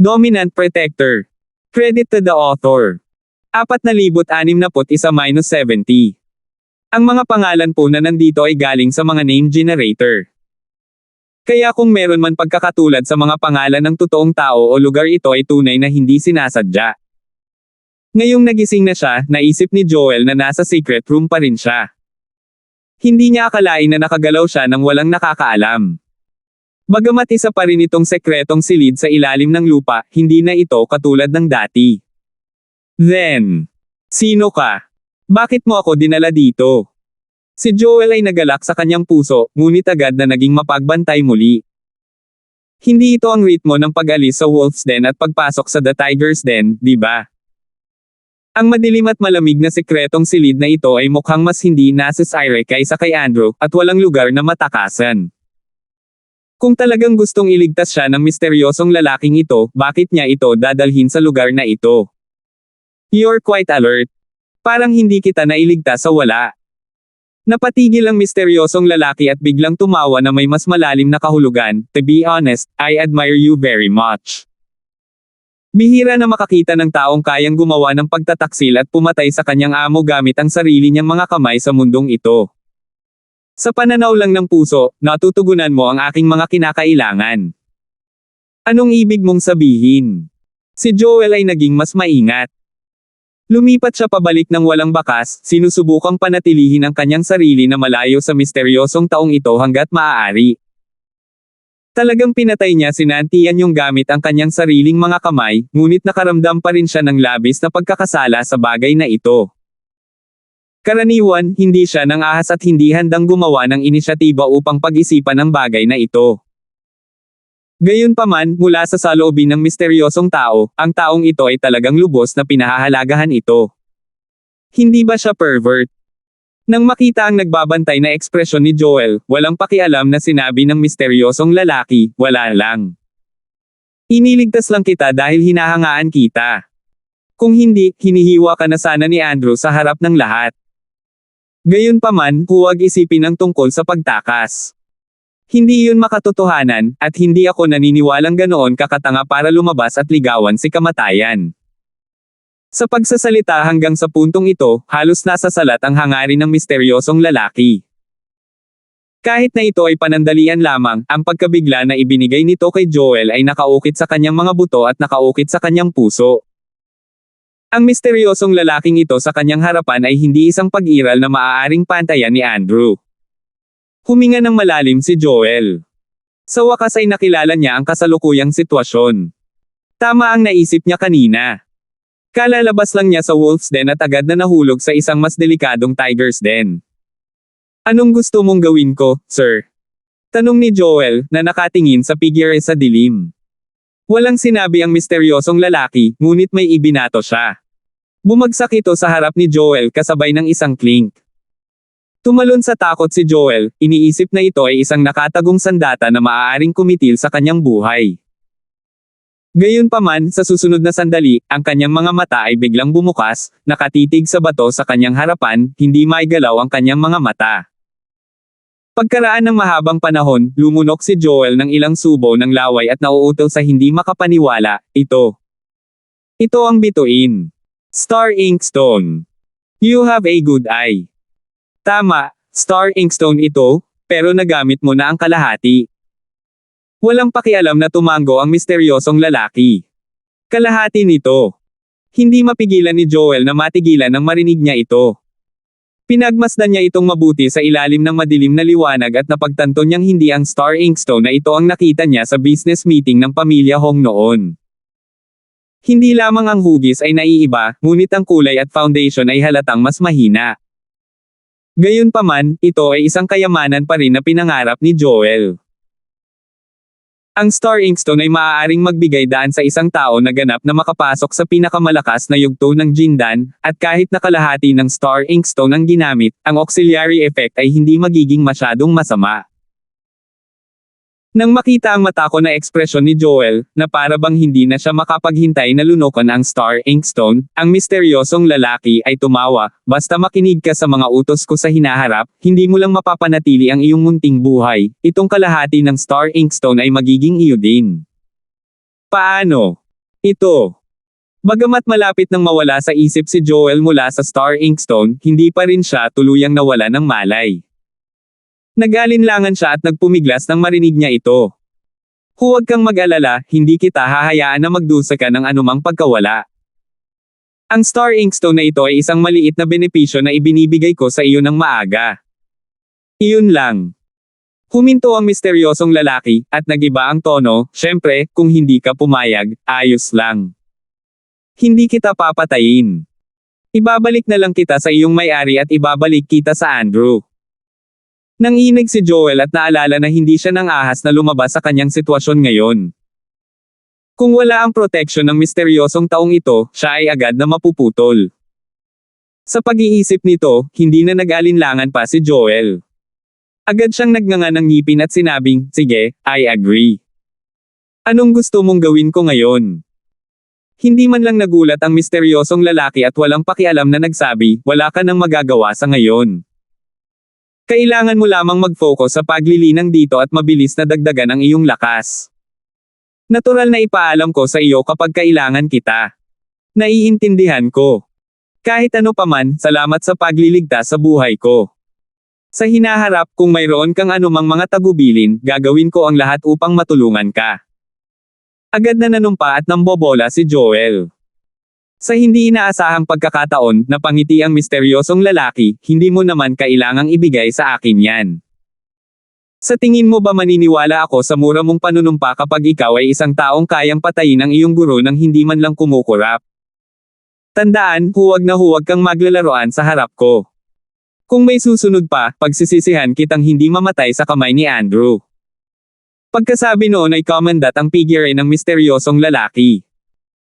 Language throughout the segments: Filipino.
Dominant Protector. Credit to the author. 4,061-70. Ang mga pangalan po na nandito ay galing sa mga name generator. Kaya kung meron man pagkakatulad sa mga pangalan ng totoong tao o lugar, ito ay tunay na hindi sinasadya. Ngayong nagising na siya, naisip ni Joel na nasa secret room pa rin siya. Hindi niya akalain na nakagalaw siya nang walang nakakaalam. Bagamat isa pa rin itong sekretong silid sa ilalim ng lupa, hindi na ito katulad ng dati. Then, sino ka? Bakit mo ako dinala dito? Si Joel ay nagalak sa kanyang puso, ngunit agad na naging mapagbantay muli. Hindi ito ang ritmo ng pag-alis sa Wolf's Den at pagpasok sa The Tiger's Den, di ba? Ang madilim at malamig na sekretong silid na ito ay mukhang mas hindi necessary kaysa kay Andrew, at walang lugar na matakasan. Kung talagang gustong iligtas siya ng misteryosong lalaking ito, bakit niya ito dadalhin sa lugar na ito? You're quite alert. Parang hindi kita nailigtas sa wala. Napatigil ang misteryosong lalaki at biglang tumawa na may mas malalim na kahulugan. To be honest, I admire you very much. Bihira na makakita ng taong kayang gumawa ng pagtataksil at pumatay sa kanyang amo gamit ang sarili niyang mga kamay sa mundong ito. Sa pananaw lang ng puso, natutugunan mo ang aking mga kinakailangan. Anong ibig mong sabihin? Si Joel ay naging mas maingat. Lumipat siya pabalik ng walang bakas, sinusubukang panatilihin ang kanyang sarili na malayo sa misteryosong taong ito hanggat maaari. Talagang pinatay niya si Nantian yung gamit ang kanyang sariling mga kamay, ngunit nakaramdam pa rin siya ng labis na pagkakasala sa bagay na ito. Karaniwan, hindi siya nang ahas at hindi handang gumawa ng inisyatiba upang pag-isipan ang bagay na ito. Gayunpaman, mula sa saloobin ng misteryosong tao, ang taong ito ay talagang lubos na pinahahalagahan ito. Hindi ba siya pervert? Nang makita ang nagbabantay na ekspresyon ni Joel, walang pakialam na sinabi ng misteryosong lalaki, wala lang. Iniligtas lang kita dahil hinahangaan kita. Kung hindi, hinihiwa ka na sana ni Andrew sa harap ng lahat. Gayunpaman, huwag isipin ang tungkol sa pagtakas. Hindi yun makatotohanan, at hindi ako naniniwalang ganoon kakatanga para lumabas at ligawan si kamatayan. Sa pagsasalita hanggang sa puntong ito, halos nasa salat ang hangarin ng misteryosong lalaki. Kahit na ito ay panandalian lamang, ang pagkabigla na ibinigay nito kay Joel ay nakaukit sa kanyang mga buto at nakaukit sa kanyang puso. Ang misteryosong lalaking ito sa kanyang harapan ay hindi isang pag-iral na maaaring pantayan ni Andrew. Huminga ng malalim si Joel. Sa wakas ay nakilala niya ang kasalukuyang sitwasyon. Tama ang naisip niya kanina. Kalalabas lang niya sa Wolf's Den at agad na nahulog sa isang mas delikadong Tiger's Den. Anong gusto mong gawin ko, sir? Tanong ni Joel, na nakatingin sa figure sa dilim. Walang sinabi ang misteryosong lalaki, ngunit may ibinato siya. Bumagsak ito sa harap ni Joel kasabay ng isang clink. Tumalon sa takot si Joel, iniisip na ito ay isang nakatagong sandata na maaaring kumitil sa kanyang buhay. Gayunpaman, sa susunod na sandali, ang kanyang mga mata ay biglang bumukas, nakatitig sa bato sa kanyang harapan, hindi maigalaw ang kanyang mga mata. Pagkaraan ng mahabang panahon, lumunok si Joel ng ilang subo ng laway at nauutol sa hindi makapaniwala, ito. Ito ang bituin. Star Inkstone. You have a good eye. Tama, Star Inkstone ito, pero nagamit mo na ang kalahati. Walang pakialam na tumango ang misteryosong lalaki. Kalahati nito. Hindi mapigilan ni Joel na matigilan nang marinig niya ito. Pinagmasdan niya itong mabuti sa ilalim ng madilim na liwanag at napagtanto niyang hindi ang Star Inkstone na ito ang nakita niya sa business meeting ng pamilya Hong noon. Hindi lamang ang hugis ay naiiba, ngunit ang kulay at foundation ay halatang mas mahina. Gayunpaman, ito ay isang kayamanan pa rin na pinangarap ni Joel. Ang Star Inkstone ay maaaring magbigay daan sa isang tao na ganap na makapasok sa pinakamalakas na yugto ng Jindan, at kahit na kalahati ng Star Inkstone ang ginamit, ang auxiliary effect ay hindi magiging masyadong masama. Nang makita ang matako na ekspresyon ni Joel, na para bang hindi na siya makapaghintay na lunukan ang Star Inkstone, ang misteryosong lalaki ay tumawa, basta makinig ka sa mga utos ko sa hinaharap, hindi mo lang mapapanatili ang iyong munting buhay, itong kalahati ng Star Inkstone ay magiging iyo din. Paano? Ito. Bagamat malapit nang mawala sa isip si Joel mula sa Star Inkstone, hindi pa rin siya tuluyang nawala ng malay. Nag-alinlangan siya at nagpumiglas nang marinig niya ito. Huwag kang mag-alala, hindi kita hahayaan na magdusa ka ng anumang pagkawala. Ang Star Inkstone na ito ay isang maliit na benepisyo na ibinibigay ko sa iyo ng maaga. Iyon lang. Huminto ang misteryosong lalaki, at nagiba ang tono, syempre, kung hindi ka pumayag, ayos lang. Hindi kita papatayin. Ibabalik na lang kita sa iyong may-ari at ibabalik kita sa Andrew. Nanginig si Joel at naalala na hindi siya nang ahas na lumabas sa kanyang sitwasyon ngayon. Kung wala ang proteksyon ng misteryosong taong ito, siya ay agad na mapuputol. Sa pag-iisip nito, hindi na nag-alinlangan pa si Joel. Agad siyang nagnanga ng ngipin at sinabing, sige, I agree. Anong gusto mong gawin ko ngayon? Hindi man lang nagulat ang misteryosong lalaki at walang pakialam na nagsabi, wala ka nang magagawa sa ngayon. Kailangan mo lamang mag-focus sa paglilinang dito at mabilis na dagdagan ang iyong lakas. Natural na ipaalam ko sa iyo kapag kailangan kita. Naiintindihan ko. Kahit ano paman, salamat sa pagliligtas sa buhay ko. Sa hinaharap, kung mayroon kang anumang mga tagubilin, gagawin ko ang lahat upang matulungan ka. Agad na nanumpa at nambobola si Joel. Sa hindi inaasahang pagkakataon, napangiti ang misteryosong lalaki, hindi mo naman kailangang ibigay sa akin yan. Sa tingin mo ba maniniwala ako sa mura mong panunumpa kapag ikaw ay isang taong kayang patayin ang iyong guro nang hindi man lang kumukurap? Tandaan, huwag na huwag kang maglalaroan sa harap ko. Kung may susunod pa, pagsisisihan kitang hindi mamatay sa kamay ni Andrew. Pagkasabi noon ay commandant ang figure ng misteryosong lalaki.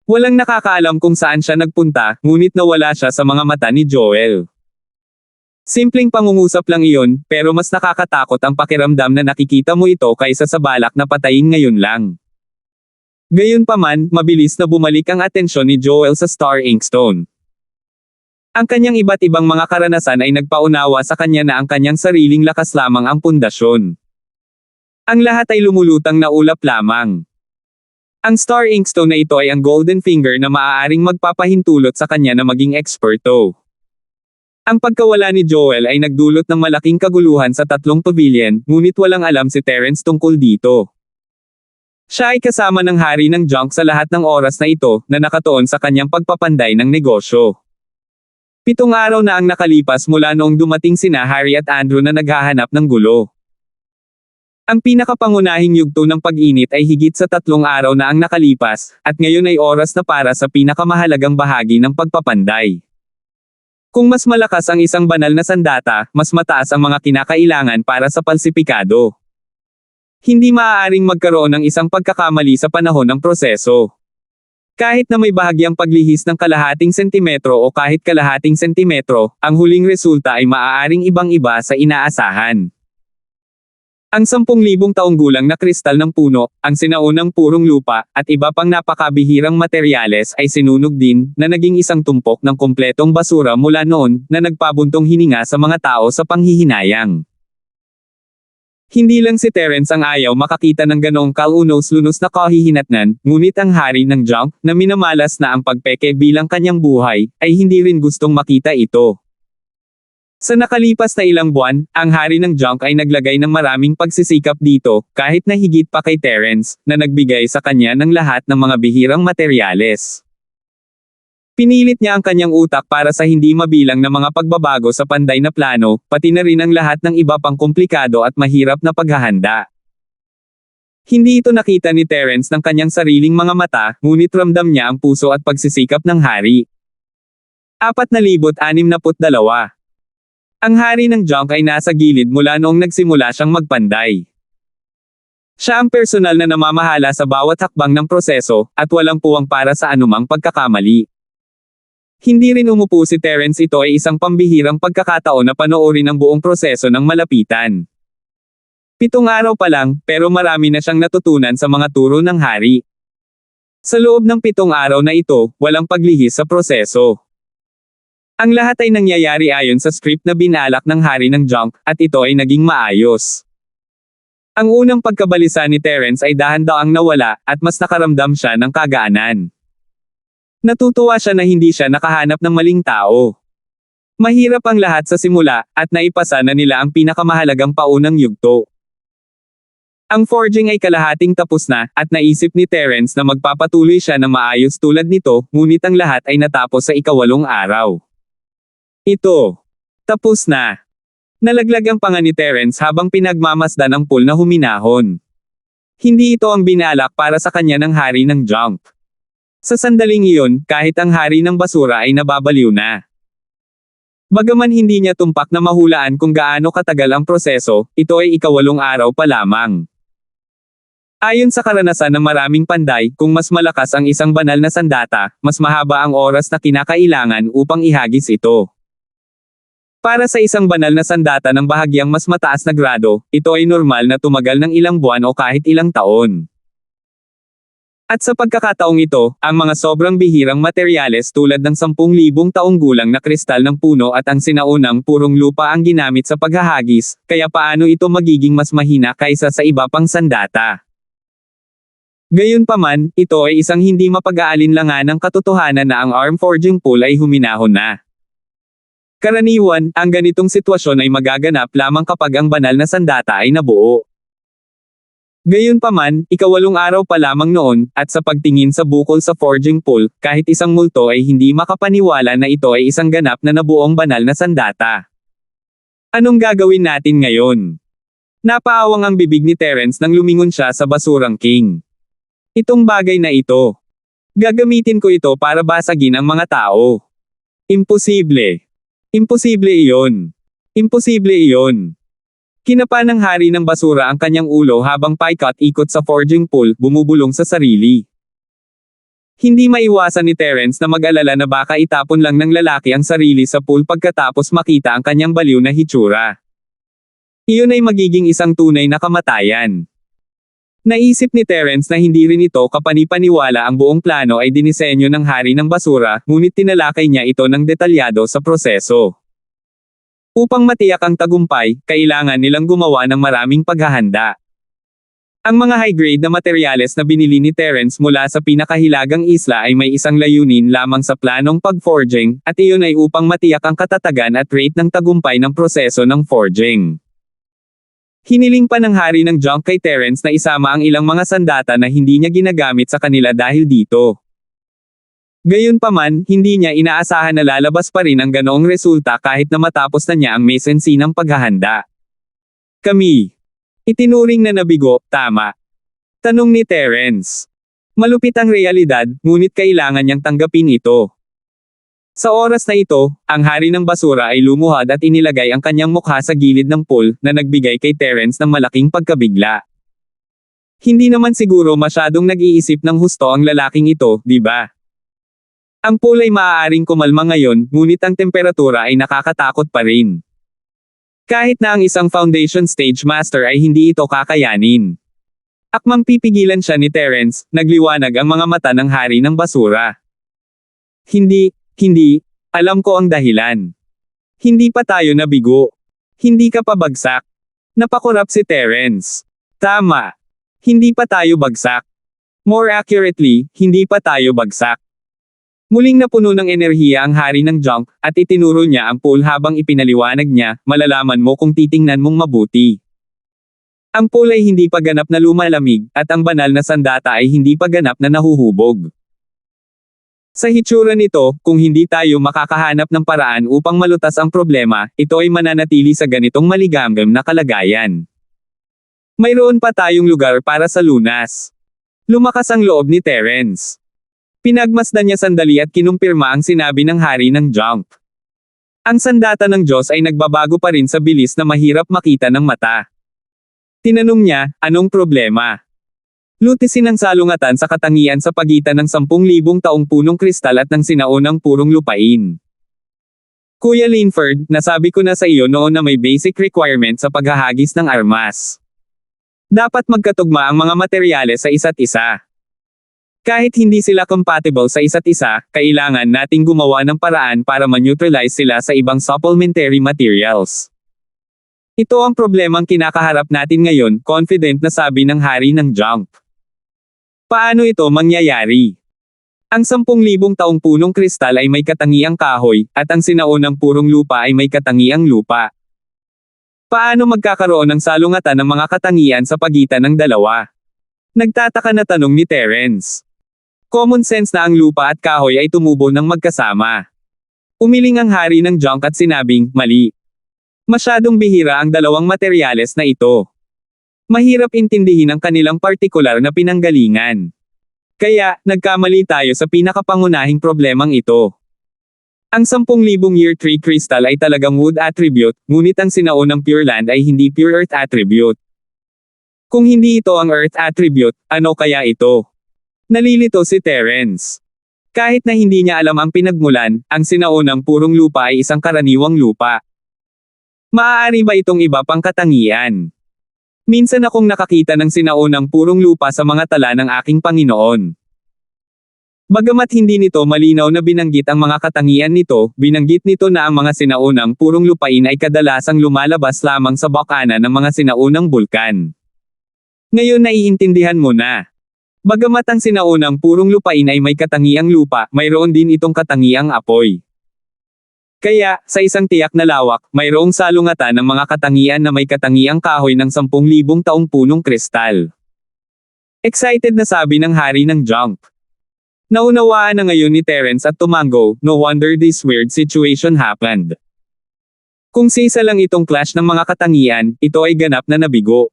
Walang nakakaalam kung saan siya nagpunta, ngunit nawala siya sa mga mata ni Joel. Simpleng pangungusap lang iyon, pero mas nakakatakot ang pakiramdam na nakikita mo ito kaysa sa balak na patayin ngayon lang. Gayunpaman, mabilis na bumalik ang atensyon ni Joel sa Star Inkstone. Ang kanyang iba't ibang mga karanasan ay nagpaunawa sa kanya na ang kanyang sariling lakas lamang ang pundasyon. Ang lahat ay lumulutang na ulap lamang. Ang Star Inkstone na ito ay ang golden finger na maaaring magpapahintulot sa kanya na maging eksperto. Ang pagkawala ni Joel ay nagdulot ng malaking kaguluhan sa tatlong pavilion, ngunit walang alam si Terence tungkol dito. Siya ay kasama ng hari ng junk sa lahat ng oras na ito, na nakatuon sa kanyang pagpapanday ng negosyo. 7 araw na ang nakalipas mula noong dumating sina Harry at Andrew na naghahanap ng gulo. Ang pinakapangunahing yugto ng pag-init ay higit sa 3 araw na ang nakalipas, at ngayon ay oras na para sa pinakamahalagang bahagi ng pagpapanday. Kung mas malakas ang isang banal na sandata, mas mataas ang mga kinakailangan para sa palsipikado. Hindi maaaring magkaroon ng isang pagkakamali sa panahon ng proseso. Kahit na may bahagyang paglihis ng kalahating sentimetro o kahit kalahating sentimetro, ang huling resulta ay maaaring ibang-iba sa inaasahan. Ang 10,000 taong gulang na kristal ng puno, ang sinaunang purong lupa, at iba pang napakabihirang materyales ay sinunog din, na naging isang tumpok ng kompletong basura mula noon, na nagpabuntong hininga sa mga tao sa panghihinayang. Hindi lang si Terence ang ayaw makakita ng ganoong kalunos-lunos na kahihinatnan, ngunit ang hari ng junk, na minamalas na ang pagpeke bilang kanyang buhay, ay hindi rin gustong makita ito. Sa nakalipas na ilang buwan, ang hari ng junk ay naglagay ng maraming pagsisikap dito, kahit na higit pa kay Terence, na nagbigay sa kanya ng lahat ng mga bihirang materyales. Pinilit niya ang kanyang utak para sa hindi mabilang na mga pagbabago sa panday na plano, pati na rin ang lahat ng iba pang komplikado at mahirap na paghahanda. Hindi ito nakita ni Terence ng kanyang sariling mga mata, ngunit ramdam niya ang puso at pagsisikap ng hari. 462. Ang hari ng junk ay nasa gilid mula noong nagsimula siyang magpanday. Siya ang personal na namamahala sa bawat hakbang ng proseso, at walang puwang para sa anumang pagkakamali. Hindi rin umupo si Terence, ito ay isang pambihirang pagkakataon na panoorin ang buong proseso ng malapitan. 7 araw pa lang, pero marami na siyang natutunan sa mga turo ng hari. Sa loob ng 7 araw na ito, walang paglihis sa proseso. Ang lahat ay nangyayari ayon sa script na binalak ng hari ng junk, at ito ay naging maayos. Ang unang pagkabalisa ni Terence ay dahan-daang nawala, at mas nakaramdam siya ng kagaanan. Natutuwa siya na hindi siya nakahanap ng maling tao. Mahirap ang lahat sa simula, at naipasa na nila ang pinakamahalagang paunang yugto. Ang forging ay kalahating tapos na, at naisip ni Terence na magpapatuloy siya ng maayos tulad nito, ngunit ang lahat ay natapos sa ika-8 araw. Ito. Tapos na. Nalaglag ang panga ni Terence habang pinagmamasdan ang pool na huminahon. Hindi ito ang binalak para sa kanya ng hari ng junk. Sa sandaling iyon, kahit ang hari ng basura ay nababaliw na. Bagaman hindi niya tumpak na mahulaan kung gaano katagal ang proseso, ito ay ika-8 araw pa lamang. Ayon sa karanasan ng maraming panday, kung mas malakas ang isang banal na sandata, mas mahaba ang oras na kinakailangan upang ihagis ito. Para sa isang banal na sandata ng bahagyang mas mataas na grado, ito ay normal na tumagal ng ilang buwan o kahit ilang taon. At sa pagkakataong ito, ang mga sobrang bihirang materyales tulad ng 10,000 taong gulang na kristal ng puno at ang sinaunang purong lupa ang ginamit sa paghahagis, kaya paano ito magiging mas mahina kaysa sa iba pang sandata? Gayunpaman, ito ay isang hindi mapag-aalinlanganang katotohanan na ang arm forging pool ay huminahon na. Karaniwan, ang ganitong sitwasyon ay magaganap lamang kapag ang banal na sandata ay nabuo. Gayunpaman, ika-8 araw pa lamang noon, at sa pagtingin sa bukol sa forging pool, kahit isang multo ay hindi makapaniwala na ito ay isang ganap na nabuong banal na sandata. Anong gagawin natin ngayon? Napaawang ang bibig ni Terence nang lumingon siya sa basurang king. Itong bagay na ito. Gagamitin ko ito para basagin ang mga tao. Imposible. Imposible iyon. Imposible iyon. Kinapa ng hari ng basura ang kanyang ulo habang paikot-ikot sa forging pool, bumubulong sa sarili. Hindi maiwasan ni Terence na mag-alala na baka itapon lang ng lalaki ang sarili sa pool pagkatapos makita ang kanyang baliw na hitsura. Iyon ay magiging isang tunay na kamatayan. Naisip ni Terence na hindi rin ito kapanipaniwala ang buong plano ay dinisenyo ng hari ng basura, ngunit tinalakay niya ito ng detalyado sa proseso. Upang matiyak ang tagumpay, kailangan nilang gumawa ng maraming paghahanda. Ang mga high-grade na materyales na binili ni Terence mula sa pinakahilagang isla ay may isang layunin lamang sa planong pag-forging, at iyon ay upang matiyak ang katatagan at rate ng tagumpay ng proseso ng forging. Hiniling pa ng hari ng junk kay Terence na isama ang ilang mga sandata na hindi niya ginagamit sa kanila dahil dito. Gayunpaman, hindi niya inaasahan na lalabas pa rin ang ganoong resulta kahit na matapos na niya ang may sensinang paghahanda. Kami. Itinuring na nabigo, tama. Tanong ni Terence. Malupit ang realidad, ngunit kailangan niyang tanggapin ito. Sa oras na ito, ang hari ng basura ay lumuhad at inilagay ang kanyang mukha sa gilid ng pool na nagbigay kay Terence ng malaking pagkabigla. Hindi naman siguro masyadong nag-iisip ng husto ang lalaking ito, di ba? Ang pool ay maaaring kumalma ngayon, ngunit ang temperatura ay nakakatakot pa rin. Kahit na ang isang foundation stage master ay hindi ito kakayanin. Akmang pipigilan siya ni Terence, nagliwanag ang mga mata ng hari ng basura. Hindi, alam ko ang dahilan. Hindi pa tayo nabigo. Hindi ka pa bagsak. Napakurap si Terence. Tama. Hindi pa tayo bagsak. More accurately, hindi pa tayo bagsak. Muling napuno ng enerhiya ang hari ng junk, at itinuro niya ang pool habang ipinaliwanag niya, malalaman mo kung titingnan mong mabuti. Ang pool ay hindi pa ganap na lumalamig, at ang banal na sandata ay hindi pa ganap na nahuhubog. Sa hitsura nito, kung hindi tayo makakahanap ng paraan upang malutas ang problema, ito ay mananatili sa ganitong maligamgam na kalagayan. Mayroon pa tayong lugar para sa lunas. Lumakas ang loob ni Terence. Pinagmasdan niya sandali at kinumpirma ang sinabi ng hari ng junk. Ang sandata ng Diyos ay nagbabago pa rin sa bilis na mahirap makita ng mata. Tinanong niya, anong problema? Lutisin ang salungatan sa katangian sa pagitan ng 10,000 taong punong kristal at ng sinaunang purong lupain. Kuya Linford, nasabi ko na sa iyo noon na may basic requirement sa paghahagis ng armas. Dapat magkatugma ang mga materyales sa isa't isa. Kahit hindi sila compatible sa isa't isa, kailangan nating gumawa ng paraan para ma-neutralize sila sa ibang supplementary materials. Ito ang problemang kinakaharap natin ngayon, confident na sabi ng hari ng junk. Paano ito mangyayari? Ang 10,000 taong punong kristal ay may katangiang kahoy, at ang sinaunang purong lupa ay may katangiang lupa. Paano magkakaroon ng salungatan ng mga katangian sa pagitan ng dalawa? Nagtataka na tanong ni Terence. Common sense na ang lupa at kahoy ay tumubo ng magkasama. Umiling ang hari ng junk at sinabing, mali. Masyadong bihira ang dalawang materyales na ito. Mahirap intindihin ang kanilang partikular na pinanggalingan. Kaya, nagkamali tayo sa pinakapangunahing problemang ito. Ang 10,000 year tree crystal ay talagang wood attribute, ngunit ang sinaunang pure land ay hindi pure earth attribute. Kung hindi ito ang earth attribute, ano kaya ito? Nalilito si Terence. Kahit na hindi niya alam ang pinagmulan, ang sinaunang purong lupa ay isang karaniwang lupa. Maaari ba itong iba pang katangian? Minsan akong nakakita ng sinaunang purong lupa sa mga tala ng aking Panginoon. Bagamat hindi nito malinaw na binanggit ang mga katangian nito, binanggit nito na ang mga sinaunang purong lupain ay kadalasang lumalabas lamang sa bakana ng mga sinaunang bulkan. Ngayon naiintindihan mo na. Bagamat ang sinaunang purong lupain ay may katangiang lupa, mayroon din itong katangiang apoy. Kaya, sa isang tiyak na lawak, mayroong salungatan ng mga katangian na may katangiang kahoy ng 10,000 taong punong kristal. Excited na sabi ng hari ng junk. Naunawaan na ngayon ni Terence at tumango, no wonder this weird situation happened. Kung sa isa lang itong clash ng mga katangian, ito ay ganap na nabigo.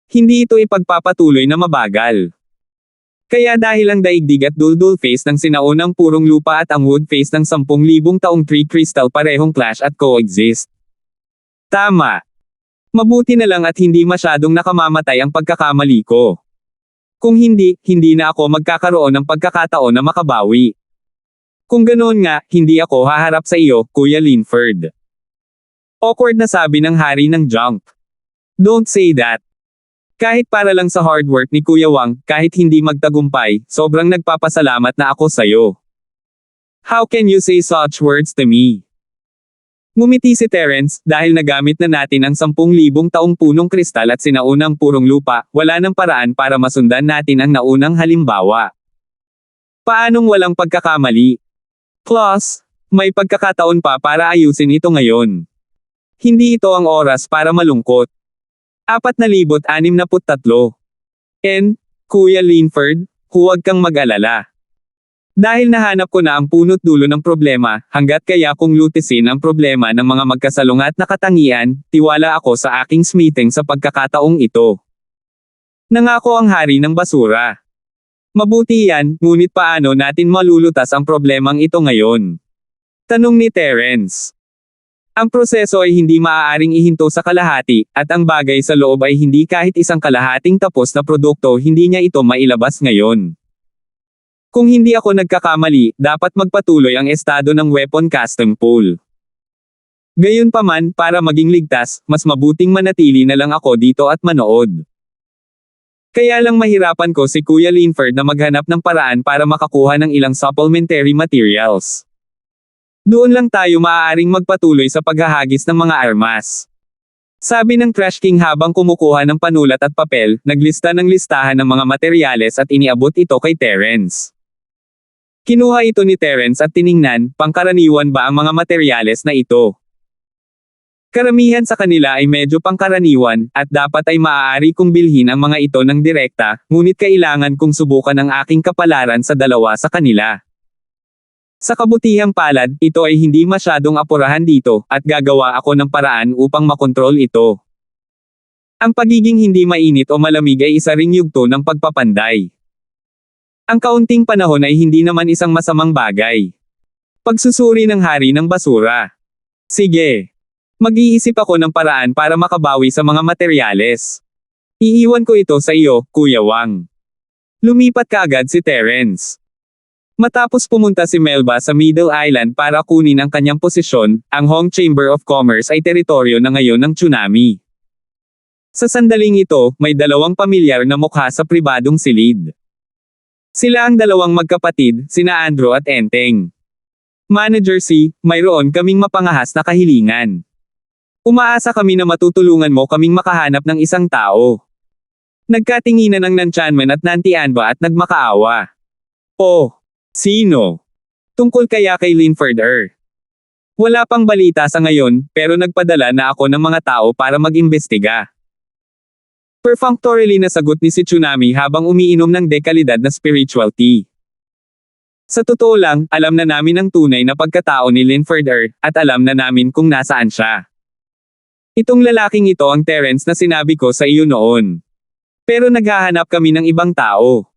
Hindi ito ipagpapatuloy na mabagal. Kaya dahil ang daigdig at duldul face ng sinaunang purong lupa at ang wood face ng 10,000 taong tree crystal parehong clash at coexist. Tama. Mabuti na lang at hindi masyadong nakamamatay ang pagkakamali ko. Kung hindi, hindi na ako magkakaroon ng pagkakataon na makabawi. Kung ganoon nga, hindi ako haharap sa iyo, Kuya Linford. Awkward na sabi ng hari ng junk. Don't say that. Kahit para lang sa hard work ni Kuya Wang, kahit hindi magtagumpay, sobrang nagpapasalamat na ako sa'yo. How can you say such words to me? Ngumiti si Terence, dahil nagamit na natin ang 10,000 taong punong kristal at sinaunang purong lupa, wala nang paraan para masundan natin ang naunang halimbawa. Paanong walang pagkakamali? Plus, may pagkakataon pa para ayusin ito ngayon. Hindi ito ang oras para malungkot. 4,063. Kuya Linford, huwag kang mag-alala. Dahil nahanap ko na ang punot dulo ng problema, hanggat kaya kong lutisin ang problema ng mga magkasalungat na katangian, tiwala ako sa aking smithing sa pagkakataong ito. Nangako ang hari ng basura. Mabuti yan, ngunit paano natin malulutas ang problemang ito ngayon? Tanong ni Terence. Ang proseso ay hindi maaaring ihinto sa kalahati, at ang bagay sa loob ay hindi kahit isang kalahating tapos na produkto hindi niya ito mailabas ngayon. Kung hindi ako nagkakamali, dapat magpatuloy ang estado ng weapon custom pool. Gayunpaman, para maging ligtas, mas mabuting manatili na lang ako dito at manood. Kaya lang mahirapan ko si Kuya Linford na maghanap ng paraan para makakuha ng ilang supplementary materials. Doon lang tayo maaaring magpatuloy sa paghahagis ng mga armas. Sabi ng Trash King habang kumukuha ng panulat at papel, naglista ng listahan ng mga materyales at iniabot ito kay Terence. Kinuha ito ni Terence at tiningnan, pangkaraniwan ba ang mga materyales na ito? Karamihan sa kanila ay medyo pangkaraniwan, at dapat ay maaari kong bilhin ang mga ito ng direkta, ngunit kailangan kong subukan ang aking kapalaran sa dalawa sa kanila. Sa kabutihang palad, ito ay hindi masyadong apurahan dito, at gagawa ako ng paraan upang makontrol ito. Ang pagiging hindi mainit o malamig ay isa ring yugto ng pagpapanday. Ang kaunting panahon ay hindi naman isang masamang bagay. Pagsusuri ng hari ng basura. Sige. Mag-iisip ako ng paraan para makabawi sa mga materyales. Iiwan ko ito sa iyo, Kuya Wang. Lumipat kaagad si Terence. Matapos pumunta si Melba sa Middle Island para kunin ang kanyang posisyon, ang Hong Chamber of Commerce ay teritoryo na ngayon ng tsunami. Sa sandaling ito, may dalawang pamilyar na mukha sa pribadong silid. Sila ang dalawang magkapatid, sina Andrew at Enteng. Manager C, mayroon kaming mapangahas na kahilingan. Umaasa kami na matutulungan mo kaming makahanap ng isang tao. Nagkatinginan ang Nanchanman at Nantianba at nagmakaawa. Oh, Sino? Tungkol kaya kay Linford Er? Wala pang balita sa ngayon, pero nagpadala na ako ng mga tao para mag-imbestiga. Perfunctorily nasagot ni si Tsunami habang umiinom ng dekalidad na spiritual tea. Sa totoo lang, alam na namin ang tunay na pagkatao ni Linford Er, at alam na namin kung nasaan siya. Itong lalaking ito ang Terence na sinabi ko sa iyo noon. Pero naghahanap kami ng ibang tao.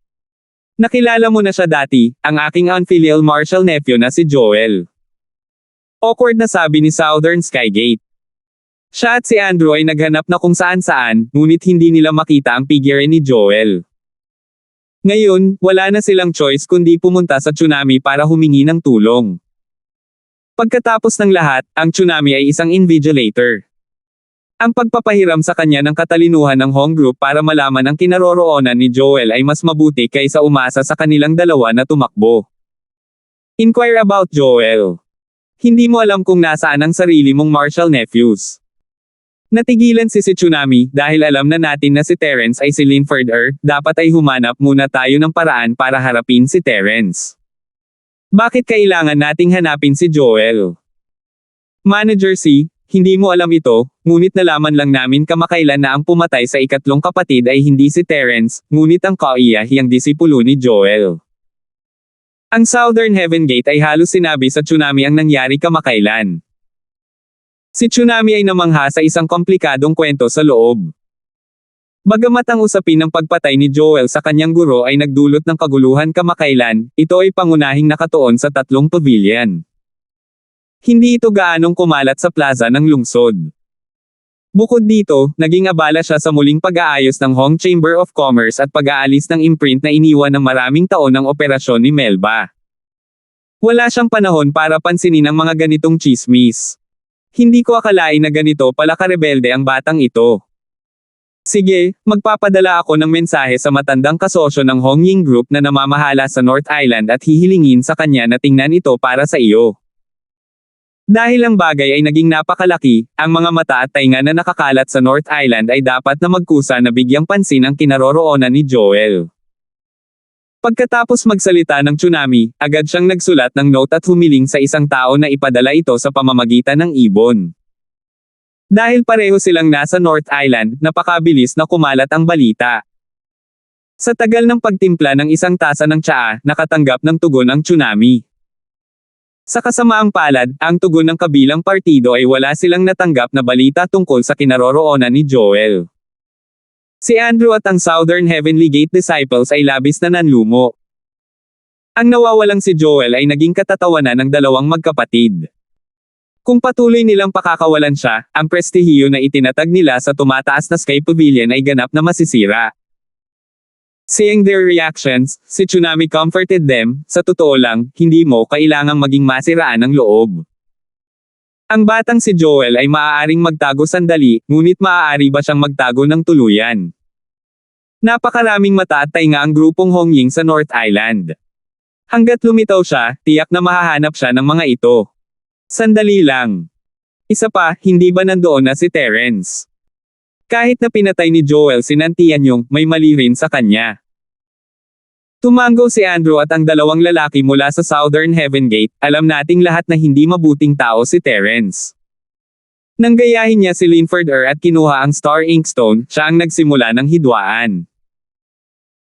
Nakilala mo na siya dati, ang aking unfilial martial nephew na si Joel. Awkward na sabi ni Southern Skygate. Siya at si Andrew ay naghanap na kung saan-saan, ngunit hindi nila makita ang figure ni Joel. Ngayon, wala na silang choice kundi pumunta sa Tsunami para humingi ng tulong. Pagkatapos ng lahat, ang Tsunami ay isang invigilator. Ang pagpapahiram sa kanya ng katalinuhan ng Hong Group para malaman ang kinaroroonan ni Joel ay mas mabuti kaysa umasa sa kanilang dalawa na tumakbo. Inquire about Joel. Hindi mo alam kung nasaan ang sarili mong martial nephews. Natigilan si Tsunami dahil alam na natin na si Terence ay si Linford Er, dapat ay humanap muna tayo ng paraan para harapin si Terence. Bakit kailangan nating hanapin si Joel? Manager C, hindi mo alam ito, ngunit nalaman lang namin kamakailan na ang pumatay sa ikatlong kapatid ay hindi si Terence, ngunit ang kaiyahiyang disipulo ni Joel. Ang Southern Heaven Gate ay halos sinabi sa Tsunami ang nangyari kamakailan. Si Tsunami ay namangha sa isang komplikadong kwento sa loob. Bagamat ang usapin ng pagpatay ni Joel sa kanyang guro ay nagdulot ng kaguluhan kamakailan, ito ay pangunahing nakatuon sa tatlong pavilion. Hindi ito gaanong kumalat sa plaza ng lungsod. Bukod dito, naging abala siya sa muling pag-aayos ng Hong Chamber of Commerce at pag-aalis ng imprint na iniwan ng maraming taon ng operasyon ni Melba. Wala siyang panahon para pansinin ang mga ganitong chismis. Hindi ko akalain na ganito pala karebelde ang batang ito. Sige, magpapadala ako ng mensahe sa matandang kasosyo ng Hong Ying Group na namamahala sa North Island at hihilingin sa kanya na tingnan ito para sa iyo. Dahil ang bagay ay naging napakalaki, ang mga mata at tainga na nakakalat sa North Island ay dapat na magkusa na bigyang pansin ang kinaroroonan ni Joel. Pagkatapos magsalita ng Tsunami, agad siyang nagsulat ng note at humiling sa isang tao na ipadala ito sa pamamagitan ng ibon. Dahil pareho silang nasa North Island, napakabilis na kumalat ang balita. Sa tagal ng pagtimpla ng isang tasa ng tsaa, nakatanggap ng tugon ang Tsunami. Sa kasamaang palad, ang tugon ng kabilang partido ay wala silang natanggap na balita tungkol sa kinaroroonan ni Joel. Si Andrew at ang Southern Heavenly Gate Disciples ay labis na nanlumo. Ang nawawalang si Joel ay naging katatawanan ng dalawang magkapatid. Kung patuloy nilang pakakawalan siya, ang prestihiyo na itinatag nila sa tumataas na Sky Pavilion ay ganap na masisira. Seeing their reactions, si Tsunami comforted them, sa totoo lang, hindi mo kailangang maging masiraan ng loob. Ang batang si Joel ay maaaring magtago sandali, ngunit maaari ba siyang magtago ng tuluyan? Napakaraming mata at tainga ang grupong Hong Ying sa North Island. Hanggat lumitaw siya, tiyak na mahahanap siya ng mga ito. Sandali lang. Isa pa, hindi ba nandoon na si Terence? Kahit na pinatay ni Joel si Nantianyong, may mali rin sa kanya. Tumango si Andrew at ang dalawang lalaki mula sa Southern Heaven Gate, alam nating lahat na hindi mabuting tao si Terence. Nanggayahin niya si Linford Er at kinuha ang Star Inkstone, siya ang nagsimula ng hidwaan.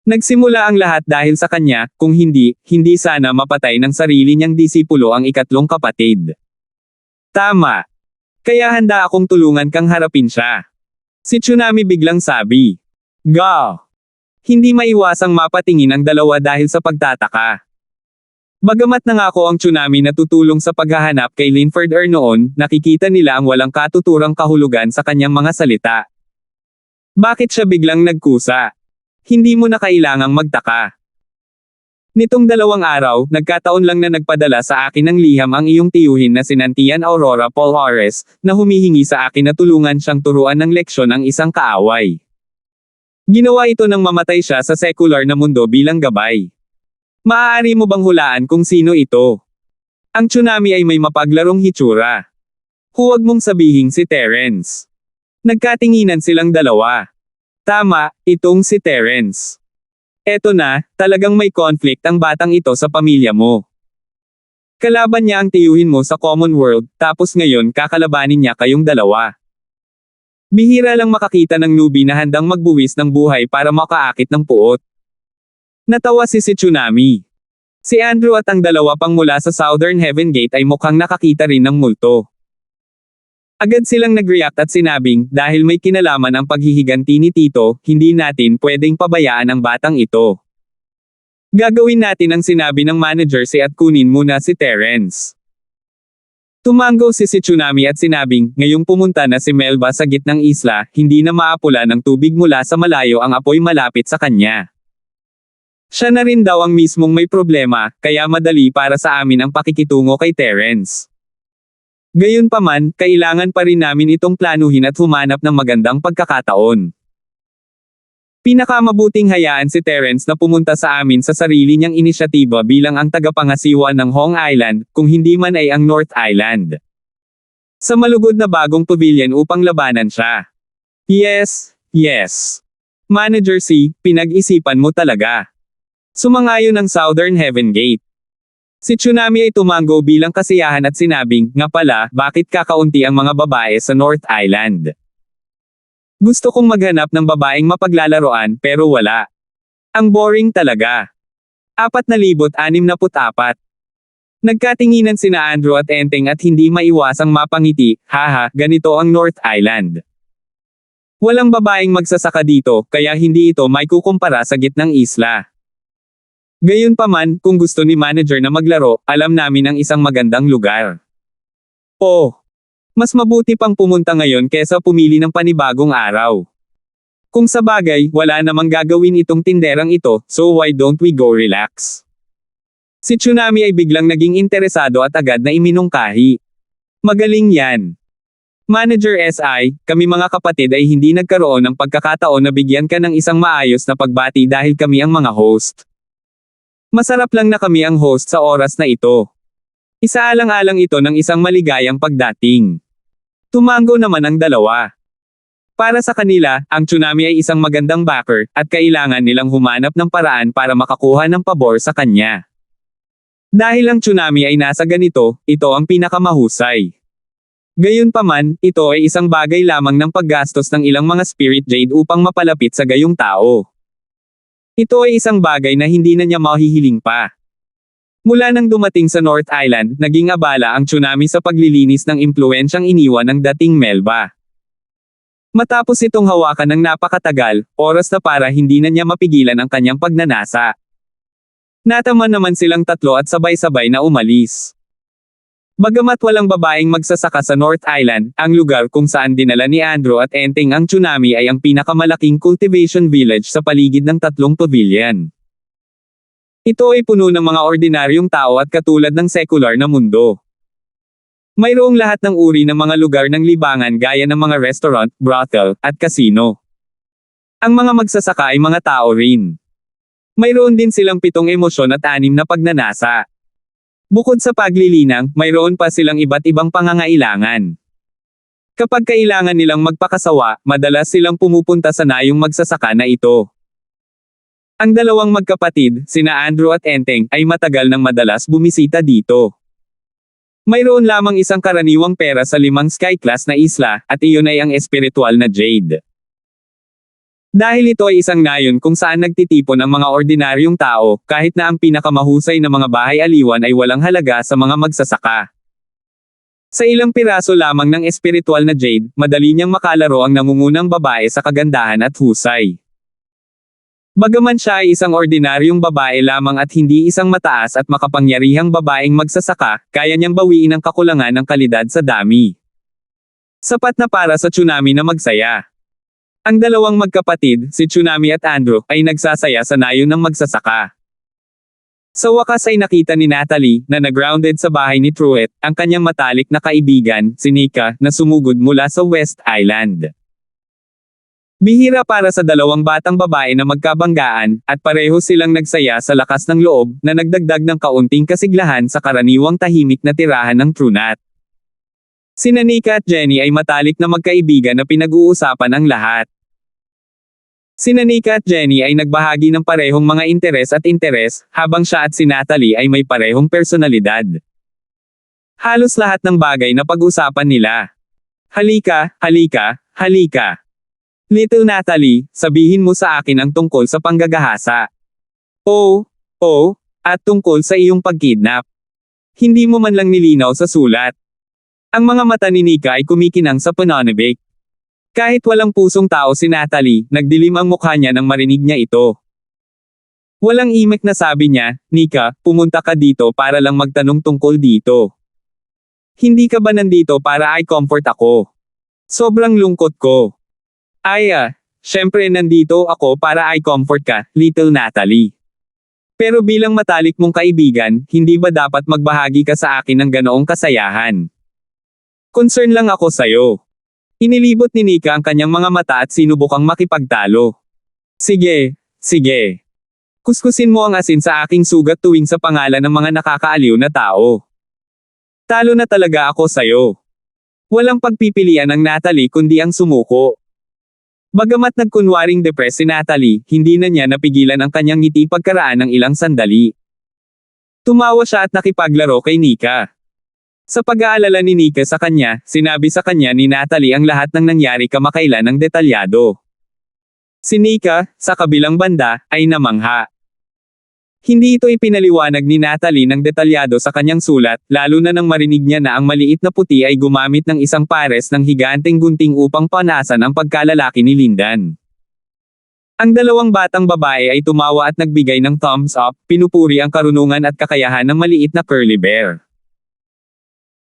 Nagsimula ang lahat dahil sa kanya, kung hindi sana mapatay ng sarili niyang disipulo ang ikatlong kapatid. Tama. Kaya handa akong tulungan kang harapin siya. Si Tsunami biglang sabi. Ga! Hindi maiwasang mapatingin ang dalawa dahil sa pagtataka. Bagamat nangako ang Tsunami na tutulong sa paghahanap kay Linford Er noon, nakikita nila ang walang katuturang kahulugan sa kanyang mga salita. Bakit siya biglang nagkusa? Hindi mo na kailangang magtaka. Nitong 2 araw, nagkataon lang na nagpadala sa akin ng liham ang iyong tiyuhin na si Nantian Aurora Polhares, na humihingi sa akin na tulungan siyang turuan ng leksyon ang isang kaaway. Ginawa ito nang mamatay siya sa secular na mundo bilang gabay. Maaari mo bang hulaan kung sino ito? Ang Tsunami ay may mapaglarong hitsura. Huwag mong sabihing si Terence. Nagkatinginan silang dalawa. Tama, itong si Terence. Eto na, talagang may conflict ang batang ito sa pamilya mo. Kalaban niya ang tiyuhin mo sa common world, tapos ngayon kakalabanin niya kayong dalawa. Bihira lang makakita ng newbie na handang magbuwis ng buhay para makaakit ng puot. Natawa si Tsunami. Si Andrew at ang dalawa pang mula sa Southern Heaven Gate ay mukhang nakakita rin ng multo. Agad silang nag-react at sinabing, dahil may kinalaman ang paghihiganti ni Tito, hindi natin pwedeng pabayaan ang batang ito. Gagawin natin ang sinabi ng manager at kunin muna si Terence. Tumango si Tsunami at sinabing, ngayong pumunta na si Melba sa gitnang isla, hindi na maapula ng tubig mula sa malayo ang apoy malapit sa kanya. Siya na rin daw ang mismong may problema, kaya madali para sa amin ang pakikitungo kay Terence. Gayunpaman, kailangan pa rin namin itong planuhin at humanap ng magandang pagkakataon. Pinakamabuting hayaan si Terence na pumunta sa amin sa sarili niyang inisyatiba bilang ang tagapangasiwa ng Hong Island, kung hindi man ay ang North Island. Sa malugod na bagong pavilion upang labanan siya. Yes, yes. Manager C, pinag-isipan mo talaga. Sumangayon ang Southern Heaven Gate. Si Tsunami ay tumango bilang kasiyahan at sinabing, nga pala, bakit kakaunti ang mga babae sa North Island? Gusto kong maghanap ng babaeng mapaglalaroan pero wala. Ang boring talaga. 4,064. Nagkatinginan sina Andrew at Enteng at hindi maiwasang mapangiti, haha, ganito ang North Island. Walang babaeng magsasaka dito, kaya hindi ito may kukumpara sa gitnang isla. Gayunpaman, kung gusto ni manager na maglaro, alam namin ang isang magandang lugar. Oh! Mas mabuti pang pumunta ngayon kesa pumili ng panibagong araw. Kung sa bagay, wala namang gagawin itong tinderang ito, so why don't we go relax? Si Tsunami ay biglang naging interesado at agad na iminungkahi. Magaling yan. Manager SI, kami mga kapatid ay hindi nagkaroon ng pagkakataon na bigyan ka ng isang maayos na pagbati dahil kami ang mga host. Masarap lang na kami ang host sa oras na ito. Isaalang-alang ito ng isang maligayang pagdating. Tumango naman ang dalawa. Para sa kanila, ang Tsunami ay isang magandang backer, at kailangan nilang humanap ng paraan para makakuha ng pabor sa kanya. Dahil ang Tsunami ay nasa ganito, ito ang pinakamahusay. Gayunpaman, ito ay isang bagay lamang ng paggastos ng ilang mga spirit jade upang mapalapit sa gayong tao. Ito ay isang bagay na hindi na niya mahihiling pa. Mula nang dumating sa North Island, naging abala ang Tsunami sa paglilinis ng impluwensyang iniwan ng dating Melba. Matapos itong hawakan ng napakatagal, oras na para hindi na niya mapigilan ang kanyang pagnanasa. Nataman naman silang tatlo at sabay-sabay na umalis. Bagamat walang babaeng magsasaka sa North Island, ang lugar kung saan dinala ni Andrew at Enteng ang Tsunami ay ang pinakamalaking cultivation village sa paligid ng tatlong pavilion. Ito ay puno ng mga ordinaryong tao at katulad ng sekular na mundo. Mayroong lahat ng uri ng mga lugar ng libangan gaya ng mga restaurant, brothel, at casino. Ang mga magsasaka ay mga tao rin. Mayroon din silang 7 emosyon at 6 na pagnanasa. Bukod sa paglilinang, mayroon pa silang iba't ibang pangangailangan. Kapag kailangan nilang magpakasawa, madalas silang pumupunta sa nayong magsasaka na ito. Ang dalawang magkapatid, sina Andrew at Enteng, ay matagal nang madalas bumisita dito. Mayroon lamang isang karaniwang pera sa 5 sky class na isla, at iyon ay ang espiritual na jade. Dahil ito ay isang nayon kung saan nagtitipon ang mga ordinaryong tao, kahit na ang pinakamahusay na mga bahay-aliwan ay walang halaga sa mga magsasaka. Sa ilang piraso lamang ng espiritual na jade, madali niyang makalaro ang nangungunang babae sa kagandahan at husay. Bagaman siya ay isang ordinaryong babae lamang at hindi isang mataas at makapangyarihang babaeng magsasaka, kaya niyang bawiin ang kakulangan ng kalidad sa dami. Sapat na para sa Tsunami na magsaya. Ang dalawang magkapatid, si Tsunami at Andrew, ay nagsasaya sa nayon ng magsasaka. Sa wakas ay nakita ni Natalie, na nag-grounded sa bahay ni Truett, ang kanyang matalik na kaibigan, si Nika, na sumugod mula sa West Island. Bihira para sa dalawang batang babae na magkabanggaan, at pareho silang nagsaya sa lakas ng loob, na nagdagdag ng kaunting kasiglahan sa karaniwang tahimik na tirahan ng Trunat. Sina Nika at Jenny ay matalik na magkaibigan na pinag-uusapan ang lahat. Sina Nika at Jenny ay nagbahagi ng parehong mga interes, habang siya at si Natalie ay may parehong personalidad. Halos lahat ng bagay na pag-usapan nila. Halika, halika, halika. Little Natalie, sabihin mo sa akin ang tungkol sa panggagahasa. Oh, at tungkol sa iyong pagkidnap. Hindi mo man lang nilinaw sa sulat. Ang mga mata ni Nika ay kumikinang sa pananabik. Kahit walang pusong tao si Natalie, nagdilim ang mukha niya nang marinig niya ito. Walang imik na sabi niya, Nika, pumunta ka dito para lang magtanong tungkol dito. Hindi ka ba nandito para i-comfort ako? Sobrang lungkot ko. Syempre nandito ako para i-comfort ka, little Natalie. Pero bilang matalik mong kaibigan, hindi ba dapat magbahagi ka sa akin ng ganoong kasayahan? Concern lang ako sa'yo. Inilibot ni Nika ang kanyang mga mata at sinubukang makipagtalo. Sige. Kuskusin mo ang asin sa aking sugat tuwing sa pangalan ng mga nakakaaliw na tao. Talo na talaga ako sa'yo. Walang pagpipilian ang Natalie kundi ang sumuko. Bagamat nagkunwaring depressed si Natalie, hindi na niya napigilan ang kanyang ngiti pagkaraan ng ilang sandali. Tumawa siya at nakipaglaro kay Nika. Sa pag-aalala ni Nika sa kanya, sinabi sa kanya ni Natalie ang lahat ng nangyari kamakailan ng detalyado. Si Nika, sa kabilang banda, ay namangha. Hindi ito ipinaliwanag ni Natalie ng detalyado sa kanyang sulat, lalo na nang marinig niya na ang maliit na puti ay gumamit ng isang pares ng higanteng gunting upang panasan ang pagkalalaki ni Lindan. Ang dalawang batang babae ay tumawa at nagbigay ng thumbs up, pinupuri ang karunungan at kakayahan ng maliit na curly bear.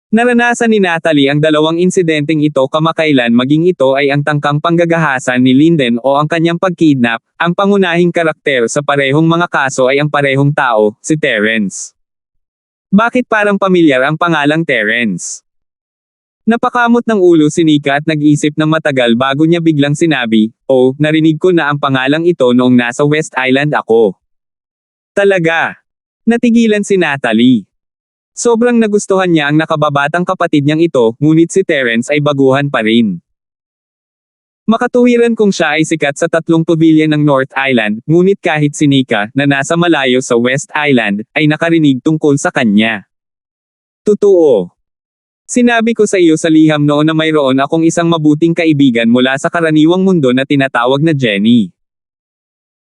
Naranasan ni Natalie ang dalawang insidenteng ito kamakailan maging ito ay ang tangkang panggagahasa ni Linden o ang kanyang pagkidnap, ang pangunahing karakter sa parehong mga kaso ay ang parehong tao, si Terence. Bakit parang pamilyar ang pangalang Terence? Napakamot ng ulo si Nika at nag-isip ng matagal bago niya biglang sinabi, narinig ko na ang pangalang ito noong nasa West Island ako. Talaga? Natigilan si Natalie. Sobrang nagustuhan niya ang nakababatang kapatid niyang ito, ngunit si Terence ay baguhan pa rin. Makatuwiran kung siya ay sikat sa 3 pavilion ng North Island, ngunit kahit si Nika, na nasa malayo sa West Island, ay nakarinig tungkol sa kanya. Totoo. Sinabi ko sa iyo sa liham noon na mayroon akong isang mabuting kaibigan mula sa karaniwang mundo na tinatawag na Jenny.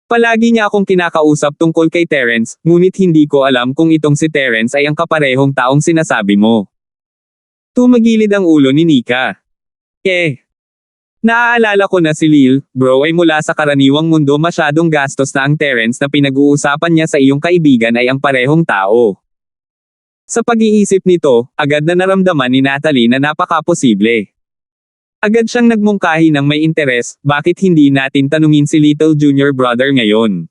Palagi niya akong kinakausap tungkol kay Terence, ngunit hindi ko alam kung itong si Terence ay ang kaparehong taong sinasabi mo. Tumagilid ang ulo ni Nika. Naaalala ko na si Lil, bro ay mula sa karaniwang mundo masyadong gastos na ang Terence na pinag-uusapan niya sa iyong kaibigan ay ang parehong tao. Sa pag-iisip nito, agad na naramdaman ni Natalie na napaka-posible. Agad siyang nagmungkahi ng may interes, bakit hindi natin tanungin si Little Junior Brother ngayon?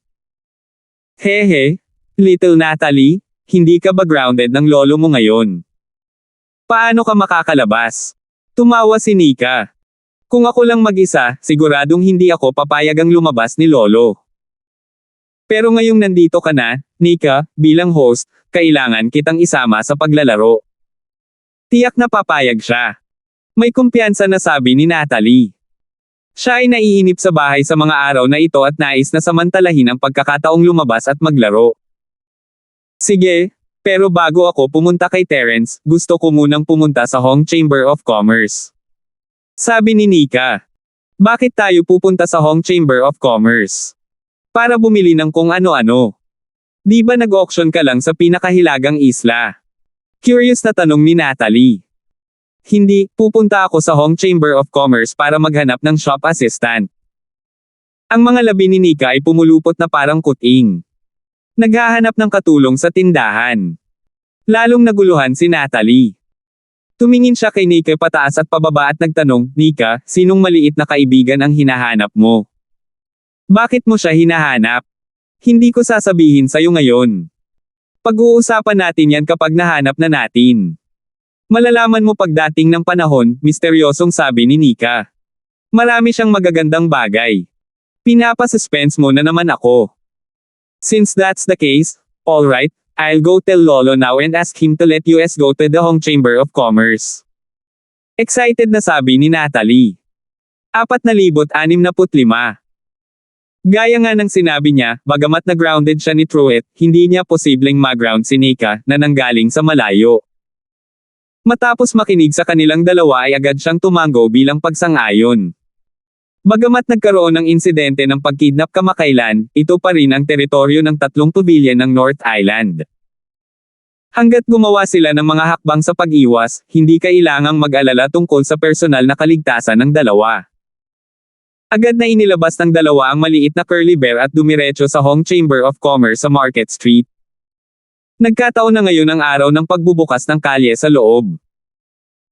Hehe, Little Natalie, hindi ka ba grounded ng lolo mo ngayon? Paano ka makakalabas? Tumawa si Nika. Kung ako lang mag-isa, siguradong hindi ako papayagang lumabas ni lolo. Pero ngayong nandito ka na, Nika, bilang host, kailangan kitang isama sa paglalaro. Tiyak na papayag siya. May kumpiyansa na sabi ni Natalie. Siya ay naiinip sa bahay sa mga araw na ito at nais na samantalahin ang pagkakataong lumabas at maglaro. Sige, pero bago ako pumunta kay Terence, gusto ko munang pumunta sa Hong Chamber of Commerce. Sabi ni Nika. Bakit tayo pupunta sa Hong Chamber of Commerce? Para bumili ng kung ano-ano. Di ba nag-auction ka lang sa pinakahilagang isla? Curious na tanong ni Natalie. Hindi, pupunta ako sa Hong Chamber of Commerce para maghanap ng shop assistant. Ang mga labi ni Nika ay pumulupot na parang kuting. Naghahanap ng katulong sa tindahan. Lalong naguluhan si Natalie. Tumingin siya kay Nika pataas at pababa at nagtanong, Nika, sinong maliit na kaibigan ang hinahanap mo? Bakit mo siya hinahanap? Hindi ko sasabihin sa'yo ngayon. Pag-uusapan natin yan kapag nahanap na natin. Malalaman mo pagdating ng panahon, misteryosong sabi ni Nika. Marami siyang magagandang bagay. Pinapa-suspense mo na naman ako. Since that's the case, alright, I'll go tell Lolo now and ask him to let us go to the Hong Chamber of Commerce. Excited na sabi ni Natalie. 4,065. Gaya nga ng sinabi niya, bagamat na-grounded siya ni Truett, hindi niya posibleng mag-ground si Nika, na nanggaling sa malayo. Matapos makinig sa kanilang dalawa ay agad siyang tumango bilang pagsang-ayon. Bagamat nagkaroon ng insidente ng pagkidnap kamakailan, ito pa rin ang teritoryo ng tatlong pavilion ng North Island. Hanggat gumawa sila ng mga hakbang sa pag-iwas, hindi kailangang mag-alala tungkol sa personal na kaligtasan ng dalawa. Agad na inilabas ng dalawa ang maliit na curly bear at dumiretso sa Hong Chamber of Commerce sa Market Street. Nagkataon na ngayon ang araw ng pagbubukas ng kalye sa loob.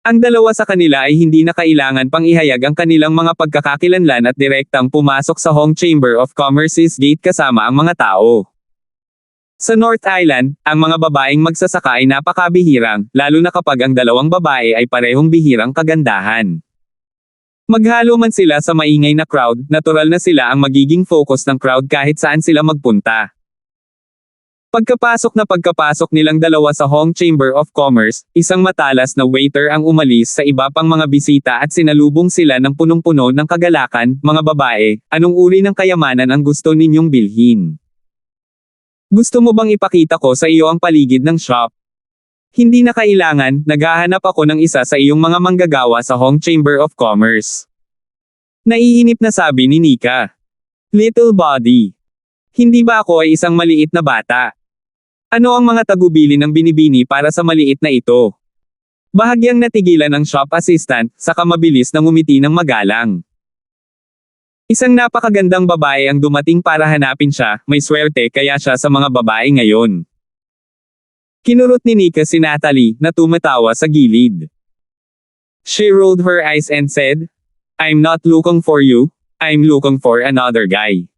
Ang dalawa sa kanila ay hindi na kailangan pang ihayag ang kanilang mga pagkakakilanlan at direktang pumasok sa Hong Chamber of Commerce's gate kasama ang mga tao. Sa North Island, ang mga babaeng magsasaka ay napakabihirang, lalo na kapag ang dalawang babae ay parehong bihirang kagandahan. Maghalo man sila sa maingay na crowd, natural na sila ang magiging focus ng crowd kahit saan sila magpunta. Pagkapasok nilang dalawa sa Hong Chamber of Commerce, isang matalas na waiter ang umalis sa iba pang mga bisita at sinalubong sila ng punong-puno ng kagalakan. Mga babae, anong uri ng kayamanan ang gusto ninyong bilhin? Gusto mo bang ipakita ko sa iyo ang paligid ng shop? Hindi na kailangan, naghahanap ako ng isa sa iyong mga manggagawa sa Hong Chamber of Commerce. Naiinip na sabi ni Nika. Little body. Hindi ba ako ay isang maliit na bata? Ano ang mga tagubilin ng binibini para sa maliit na ito? Bahagyang natigilan ng shop assistant, saka mabilis na ngumiti ng magalang. Isang napakagandang babae ang dumating para hanapin siya, may swerte kaya siya sa mga babae ngayon. Kinurot ni Nika si Natalie, na tumatawa sa gilid. She rolled her eyes and said, I'm not looking for you, I'm looking for another guy.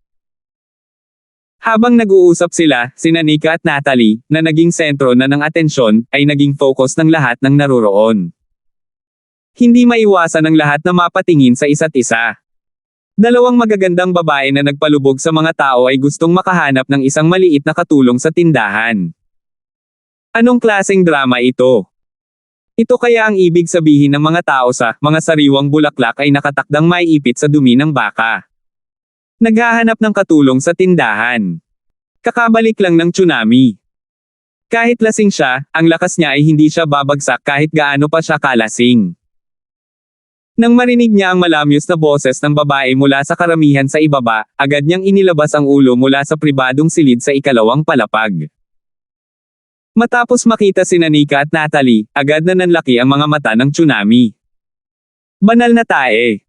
Habang nag-uusap sila, sina Nika at Natalie, na naging sentro na ng atensyon, ay naging focus ng lahat ng naroroon. Hindi maiwasan ng lahat na mapatingin sa isa't isa. Dalawang magagandang babae na nagpalubog sa mga tao ay gustong makahanap ng isang maliit na katulong sa tindahan. Anong klaseng drama ito? Ito kaya ang ibig sabihin ng mga tao sa mga sariwang bulaklak ay nakatakdang maiipit sa dumi ng baka. Naghahanap ng katulong sa tindahan. Kakabalik lang ng tsunami. Kahit lasing siya, ang lakas niya ay hindi siya babagsak kahit gaano pa siya kalasing. Nang marinig niya ang malamyos na boses ng babae mula sa karamihan sa ibaba, agad niyang inilabas ang ulo mula sa pribadong silid sa ikalawang palapag. Matapos makita sina Nika at Natalie, agad na nanlaki ang mga mata ng tsunami. Banal na tae.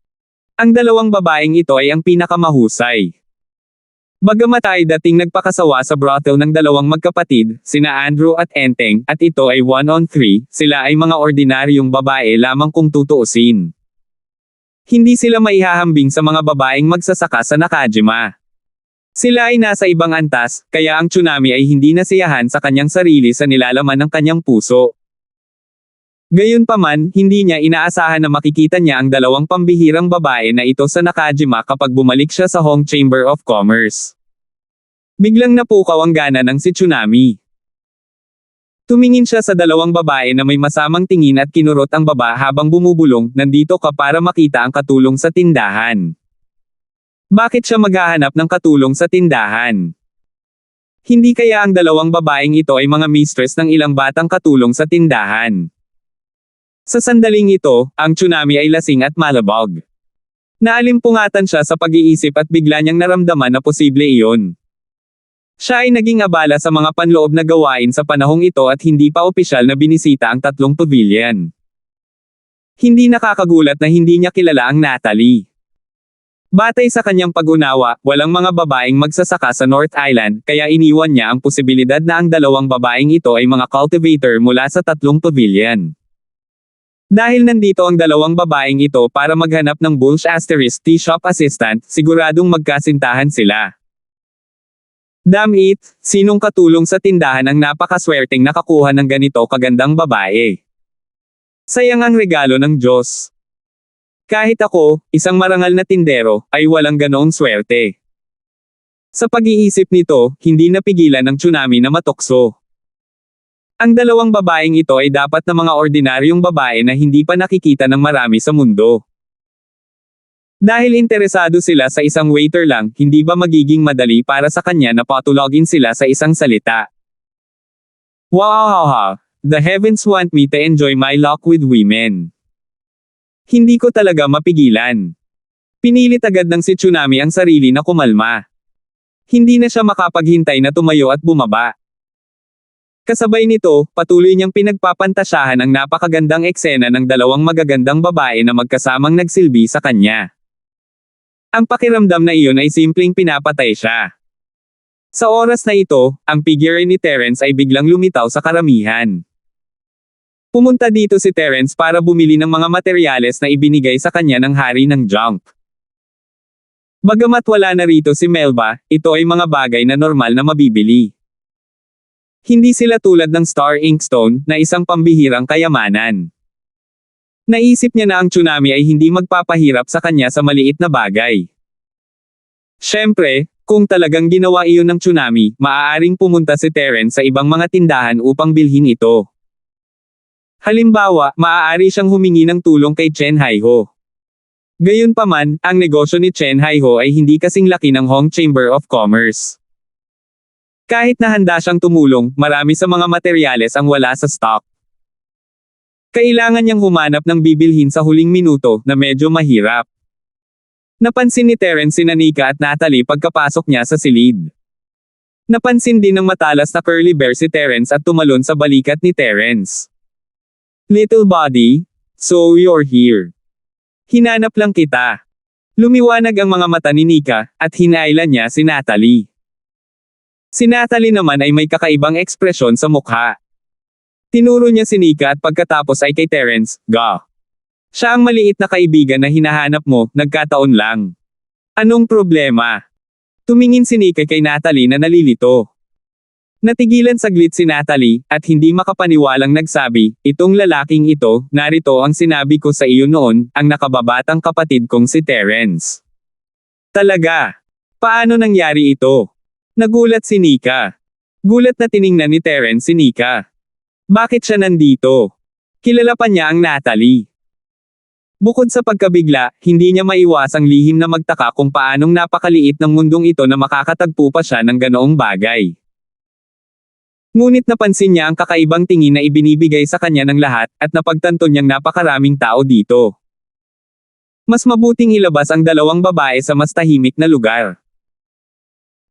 Ang dalawang babaeng ito ay ang pinakamahusay. Bagamat ay dating nagpakasawa sa brothel ng dalawang magkapatid, sina Andrew at Enteng, at ito ay 1-on-3, sila ay mga ordinaryong babae lamang kung tutuusin. Hindi sila maihahambing sa mga babaeng magsasaka sa Nakajima. Sila ay nasa ibang antas, kaya ang tsunami ay hindi nasiyahan sa kanyang sarili sa nilalaman ng kanyang puso. Gayunpaman, hindi niya inaasahan na makikita niya ang dalawang pambihirang babae na ito sa Nakajima kapag bumalik siya sa Hong Chamber of Commerce. Biglang napukaw ang gana ng si Tsunami. Tumingin siya sa dalawang babae na may masamang tingin at kinurot ang baba habang bumubulong, nandito ka para makita ang katulong sa tindahan. Bakit siya maghahanap ng katulong sa tindahan? Hindi kaya ang dalawang babaeng ito ay mga mistress ng ilang batang katulong sa tindahan? Sa sandaling ito, ang tsunami ay lasing at malabog. Naalimpungatan siya sa pag-iisip at bigla niyang naramdaman na posible iyon. Siya ay naging abala sa mga panloob na gawain sa panahong ito at hindi pa opisyal na binisita ang tatlong pavilion. Hindi nakakagulat na hindi niya kilala ang Natalie. Batay sa kanyang pag-unawa, walang mga babaeng magsasaka sa North Island, kaya iniwan niya ang posibilidad na ang dalawang babaeng ito ay mga cultivator mula sa tatlong pavilion. Dahil nandito ang dalawang babaeng ito para maghanap ng Bulge Asterisk tea shop assistant, siguradong magkasintahan sila. Damn it, sinong katulong sa tindahan ang napakaswerteng nakakuha ng ganito kagandang babae? Sayang ang regalo ng Diyos. Kahit ako, isang marangal na tindero, ay walang ganoong swerte. Sa pag-iisip nito, hindi napigilan ng tsunami na matukso. Ang dalawang babaeng ito ay dapat na mga ordinaryong babae na hindi pa nakikita ng marami sa mundo. Dahil interesado sila sa isang waiter lang, hindi ba magiging madali para sa kanya na patulogin sila sa isang salita? Wow! The heavens want me to enjoy my luck with women. Hindi ko talaga mapigilan. Pinilit agad ng si Tsunami ang sarili na kumalma. Hindi na siya makapaghintay na tumayo at bumaba. Kasabay nito, patuloy niyang pinagpapantasyahan ang napakagandang eksena ng dalawang magagandang babae na magkasamang nagsilbi sa kanya. Ang pakiramdam na iyon ay simpleng pinapatay siya. Sa oras na ito, ang figure ni Terence ay biglang lumitaw sa karamihan. Pumunta dito si Terence para bumili ng mga materyales na ibinigay sa kanya ng hari ng junk. Bagamat wala na rito si Melba, ito ay mga bagay na normal na mabibili. Hindi sila tulad ng Star Inkstone, na isang pambihirang kayamanan. Naisip niya na ang Tsunami ay hindi magpapahirap sa kanya sa maliit na bagay. Siyempre, kung talagang ginawa iyon ng Tsunami, maaaring pumunta si Terence sa ibang mga tindahan upang bilhin ito. Halimbawa, maaari siyang humingi ng tulong kay Chen Haiho. Gayunpaman, ang negosyo ni Chen Haiho ay hindi kasing laki ng Hong Chamber of Commerce. Kahit na handa siyang tumulong, marami sa mga materyales ang wala sa stock. Kailangan niyang humanap ng bibilhin sa huling minuto, na medyo mahirap. Napansin ni Terence si Nika at Natalie pagkapasok niya sa silid. Napansin din ng matalas na curly bear si Terence at tumalon sa balikat ni Terence. Little body, so you're here. Hinanap lang kita. Lumiwanag ang mga mata ni Nika, at hinailan niya si Natalie. Si Natalie naman ay may kakaibang ekspresyon sa mukha. Tinuro niya si Nika at pagkatapos ay kay Terence, "Ga. Siya ang maliit na kaibigan na hinahanap mo, nagkataon lang. Anong problema?" Tumingin si Nika kay Natalie na nalilito. Natigilan saglit si Natalie, at hindi makapaniwalang nagsabi, "Itong lalaking ito, narito ang sinabi ko sa iyo noon, ang nakababatang kapatid kong si Terence." Talaga? Paano nangyari ito? Nagulat si Nika. Gulat na tiningnan ni Terence si Nika. Bakit siya nandito? Kilala pa niya ang Natalie. Bukod sa pagkabigla, hindi niya maiwasang lihim na magtaka kung paanong napakaliit ng mundong ito na makakatagpo pa siya ng ganoong bagay. Ngunit napansin niya ang kakaibang tingin na ibinibigay sa kanya ng lahat, at napagtanto niyang napakaraming tao dito. Mas mabuting ilabas ang dalawang babae sa mas tahimik na lugar.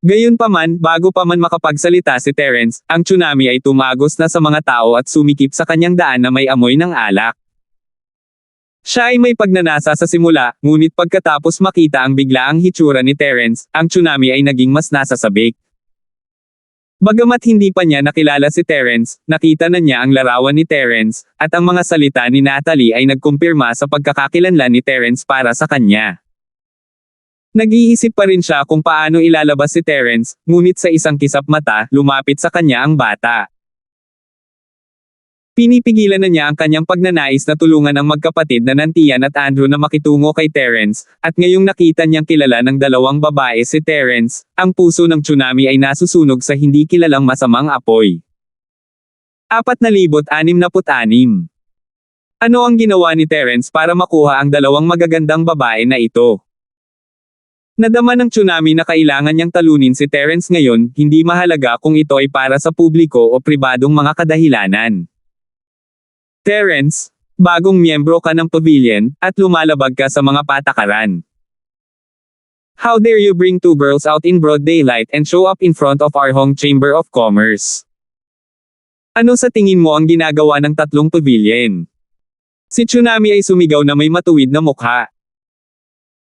Gayunpaman, bago pa man makapagsalita si Terence, ang Tsunami ay tumagos na sa mga tao at sumikip sa kanyang daan na may amoy ng alak. Siya ay may pagnanasa sa simula, ngunit pagkatapos makita ang biglaang hitsura ni Terence, ang Tsunami ay naging mas nasasabik. Bagamat hindi pa niya nakilala si Terence, nakita na niya ang larawan ni Terence, at ang mga salita ni Natalie ay nagkumpirma sa pagkakakilanlan ni Terence para sa kanya. Nag-iisip pa rin siya kung paano ilalabas si Terence, ngunit sa isang kisap mata, lumapit sa kanya ang bata. Pinipigilan na niya ang kanyang pagnanais na tulungan ang magkapatid na Nantian at Andrew na makitungo kay Terence, at ngayong nakita niyang kilala ng dalawang babae si Terence, ang puso ng Tsunami ay nasusunog sa hindi kilalang masamang apoy. 466. Ano ang ginawa ni Terence para makuha ang dalawang magagandang babae na ito? Nadama ng Tsunami na kailangan niyang talunin si Terence ngayon, hindi mahalaga kung ito ay para sa publiko o pribadong mga kadahilanan. Terence, bagong miyembro ka ng pavilion, at lumalabag ka sa mga patakaran. How dare you bring two girls out in broad daylight and show up in front of our Hong Chamber of Commerce? Ano sa tingin mo ang ginagawa ng tatlong pavilion? Si Tsunami ay sumigaw na may matuwid na mukha.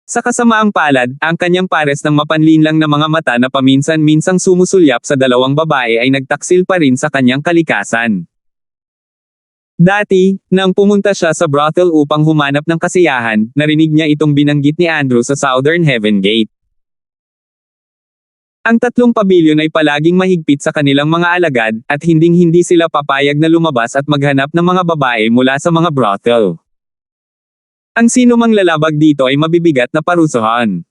Sa kasamaang palad, ang kanyang pares ng mapanlinlang na mga mata na paminsan-minsang sumusulyap sa dalawang babae ay nagtaksil pa rin sa kanyang kalikasan. Dati, nang pumunta siya sa brothel upang humanap ng kasiyahan, narinig niya itong binanggit ni Andrew sa Southern Heaven Gate. Ang tatlong pavilion ay palaging mahigpit sa kanilang mga alagad, at hinding-hindi sila papayag na lumabas at maghanap ng mga babae mula sa mga brothel. Ang sino mang lalabag dito ay mabibigat na parusahan.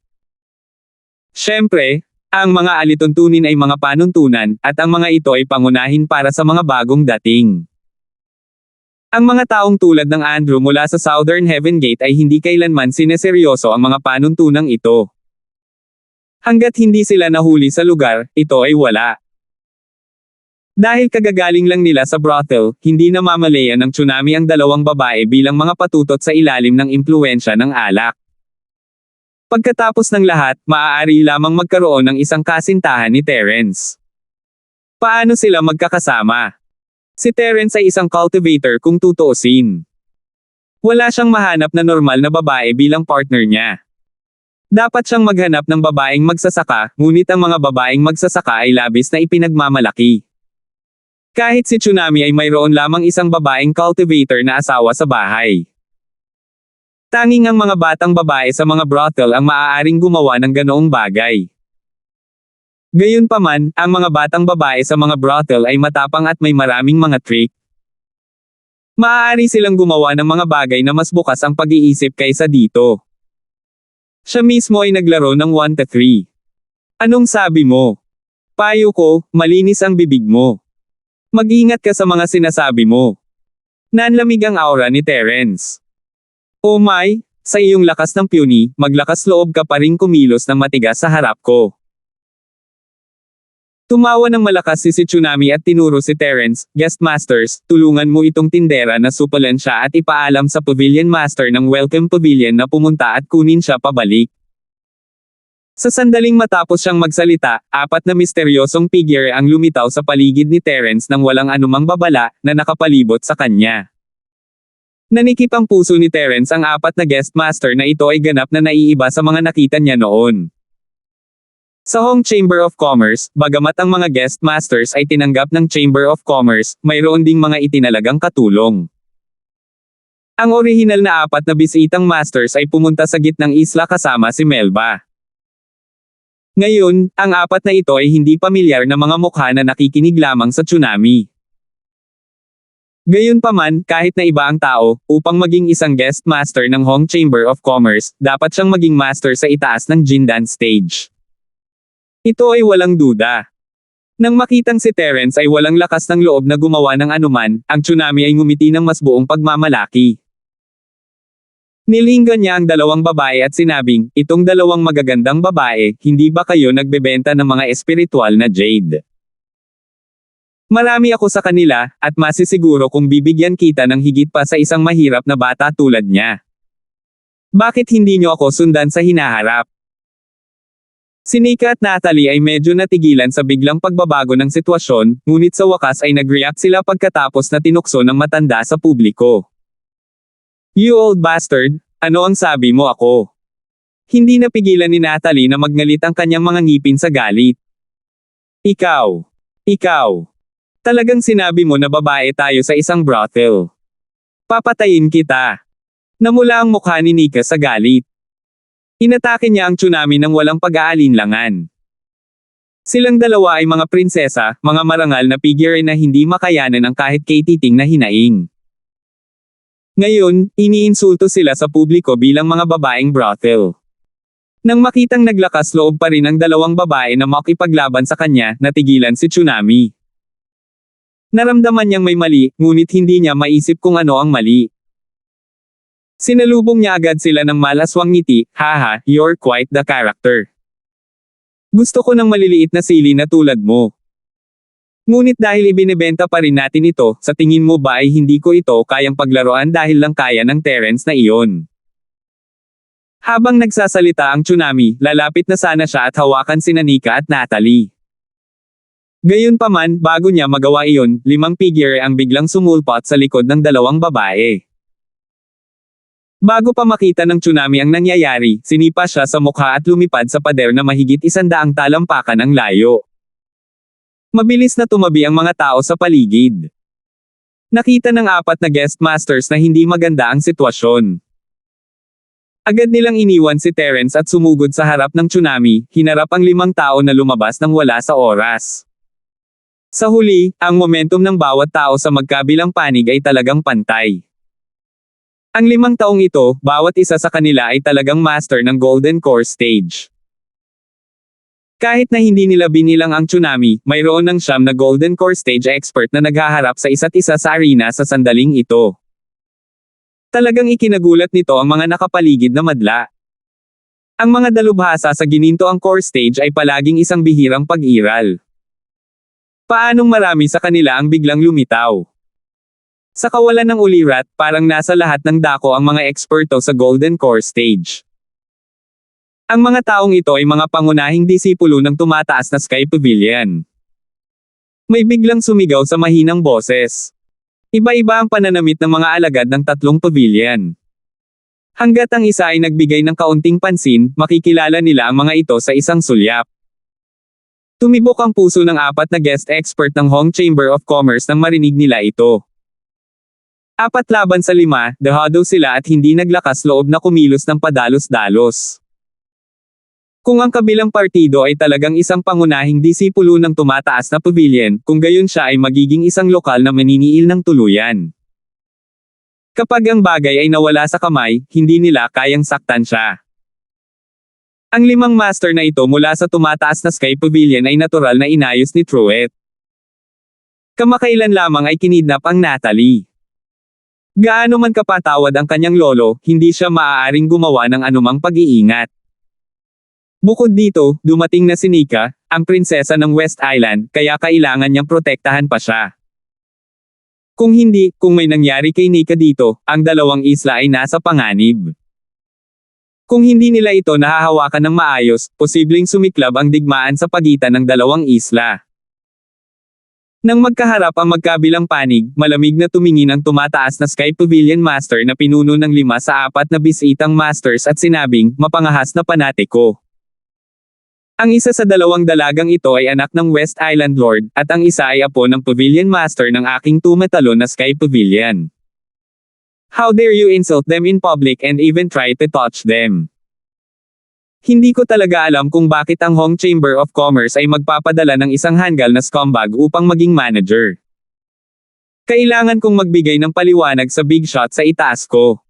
Siyempre, ang mga alituntunin ay mga panuntunan, at ang mga ito ay pangunahin para sa mga bagong dating. Ang mga taong tulad ng Andrew mula sa Southern Heaven Gate ay hindi kailanman sineseryoso ang mga panuntunang ito. Hanggat hindi sila nahuli sa lugar, ito ay wala. Dahil kagagaling lang nila sa brothel, hindi namamalayan ng tsunami ang dalawang babae bilang mga patutot sa ilalim ng impluwensya ng alak. Pagkatapos ng lahat, maaari lamang magkaroon ng isang kasintahan ni Terence. Paano sila magkakasama? Si Terence ay isang cultivator kung tutuusin. Wala siyang mahanap na normal na babae bilang partner niya. Dapat siyang maghanap ng babaeng magsasaka, ngunit ang mga babaeng magsasaka ay labis na ipinagmamalaki. Kahit si Tsunami ay mayroon lamang isang babaeng cultivator na asawa sa bahay. Tanging ang mga batang babae sa mga brothel ang maaaring gumawa ng ganoong bagay. Gayunpaman, ang mga batang babae sa mga brothel ay matapang at may maraming mga trick. Maaari silang gumawa ng mga bagay na mas bukas ang pag-iisip kaysa dito. Siya mismo ay naglaro ng 1 to 3. Anong sabi mo? Payo ko, malinis ang bibig mo. Mag-ingat ka sa mga sinasabi mo. Nanlamig ang aura ni Terence. Oh my, sa iyong lakas ng puny, maglakas loob ka pa ring kumilos ng matigas sa harap ko. Tumawa ng malakas si Tsunami at tinuro si Terence, Guest Masters, tulungan mo itong tindera na supalan siya at ipaalam sa Pavilion Master ng Welcome Pavilion na pumunta at kunin siya pabalik. Sa sandaling matapos siyang magsalita, 4 na misteryosong figure ang lumitaw sa paligid ni Terence nang walang anumang babala na nakapalibot sa kanya. Nanikip ang puso ni Terence ang 4 na guest master na ito ay ganap na naiiba sa mga nakita niya noon. Sa Hong Chamber of Commerce, bagamat ang mga guest masters ay tinanggap ng Chamber of Commerce, mayroon ding mga itinalagang katulong. Ang orihinal na 4 na bisitang masters ay pumunta sa gitnang isla kasama si Melba. Ngayon, ang 4 na ito ay hindi pamilyar na mga mukha na nakikinig lamang sa Tsunami. Gayunpaman, kahit na iba ang tao, upang maging isang guest master ng Hong Chamber of Commerce, dapat siyang maging master sa itaas ng Jindan stage. Ito ay walang duda. Nang makitang si Terence ay walang lakas ng loob na gumawa ng anuman, ang Tsunami ay ngumiti ng mas buong pagmamalaki. Nilinggan niya ang 2 babae at sinabing, itong 2 magagandang babae, hindi ba kayo nagbebenta ng mga espiritual na jade? Marami ako sa kanila, at masisiguro kung bibigyan kita ng higit pa sa isang mahirap na bata tulad niya. Bakit hindi niyo ako sundan sa hinaharap? Si Nika at Natalie ay medyo natigilan sa biglang pagbabago ng sitwasyon, ngunit sa wakas ay nag-react sila pagkatapos na tinukso ng matanda sa publiko. You old bastard, ano ang sabi mo ako? Hindi napigilan ni Natalie na magngalit ang kanyang mga ngipin sa galit. Ikaw. Talagang sinabi mo na babae tayo sa isang brothel. Papatayin kita. Namula ang mukha ni Nika sa galit. Inatake niya ang Tsunami ng walang pag-aalinlangan. Silang dalawa ay mga prinsesa, mga marangal na figure na hindi makayanan ang kahit katiting na hinaing. Ngayon, iniinsulto sila sa publiko bilang mga babaeng brothel. Nang makitang naglakas loob pa rin ang 2 babae na makipaglaban sa kanya, natigilan si Tsunami. Naramdaman niyang may mali, ngunit hindi niya maisip kung ano ang mali. Sinalubong niya agad sila ng malaswang ngiti, haha, you're quite the character. Gusto ko ng maliliit na sili na tulad mo. Ngunit dahil ibinebenta pa rin natin ito, sa tingin mo ba ay hindi ko ito kayang paglaruan dahil lang kaya ng Terence na iyon? Habang nagsasalita ang Tsunami, lalapit na sana siya at hawakan sina Nika at Natalie. Gayunpaman, bago niya magawa iyon, 5 figure ang biglang sumulpot sa likod ng 2 babae. Bago pa makita ng Tsunami ang nangyayari, sinipa siya sa mukha at lumipad sa pader na mahigit 100 talampakan ang layo. Mabilis na tumabi ang mga tao sa paligid. Nakita ng 4 na guest masters na hindi maganda ang sitwasyon. Agad nilang iniwan si Terence at sumugod sa harap ng Tsunami, hinarap ang 5 tao na lumabas nang wala sa oras. Sa huli, ang momentum ng bawat tao sa magkabilang panig ay talagang pantay. Ang 5 taong ito, bawat isa sa kanila ay talagang master ng Golden Core Stage. Kahit na hindi nila binilang ang Tsunami, mayroon ng 9 na Golden Core Stage expert na naghaharap sa isa't isa sa arena sa sandaling ito. Talagang ikinagulat nito ang mga nakapaligid na madla. Ang mga dalubhasa sa ginintoang core stage ay palaging isang bihirang pag-iral. Paanong marami sa kanila ang biglang lumitaw? Sa kawalan ng ulirat, parang nasa lahat ng dako ang mga eksperto sa Golden Core Stage. Ang mga taong ito ay mga pangunahing disipulo ng tumataas na Sky Pavilion. May biglang sumigaw sa mahinang boses. Iba-iba ang pananamit ng mga alagad ng tatlong pavilion. Hanggat ang isa ay nagbigay ng kaunting pansin, makikilala nila ang mga ito sa isang sulyap. Tumibok ang puso ng apat na guest expert ng Hong Chamber of Commerce nang marinig nila ito. 4-5, dahado sila at hindi naglakas loob na kumilos ng padalos-dalos. Kung ang kabilang partido ay talagang isang pangunahing disipulo ng tumataas na pavilion, kung gayon siya ay magiging isang lokal na maniniil ng tuluyan. Kapag ang bagay ay nawala sa kamay, hindi nila kayang saktan siya. Ang 5 master na ito mula sa tumataas na Sky Pavilion ay natural na inayos ni Truett. Kamakailan lamang ay kinidnap ang Natalie. Gaano man kapatawad ang kanyang lolo, hindi siya maaaring gumawa ng anumang pag-iingat. Bukod dito, dumating na si Nika, ang prinsesa ng West Island, kaya kailangan niyang protektahan pa siya. Kung hindi, kung may nangyari kay Nika dito, ang dalawang isla ay nasa panganib. Kung hindi nila ito nahahawakan ng maayos, posibleng sumiklab ang digmaan sa pagitan ng dalawang isla. Nang magkaharap ang magkabilang panig, malamig na tumingin ang tumataas na Sky Pavilion Master na pinuno ng 5 sa 4 na bisitang masters at sinabing, mapangahas na panatiko. Ang isa sa dalawang dalagang ito ay anak ng West Island Lord, at ang isa ay apo ng Pavilion Master ng aking tumatalo na Sky Pavilion. How dare you insult them in public and even try to touch them? Hindi ko talaga alam kung bakit ang Hong Chamber of Commerce ay magpapadala ng isang hanggal na scumbag upang maging manager. Kailangan kong magbigay ng paliwanag sa big shot sa itaas ko.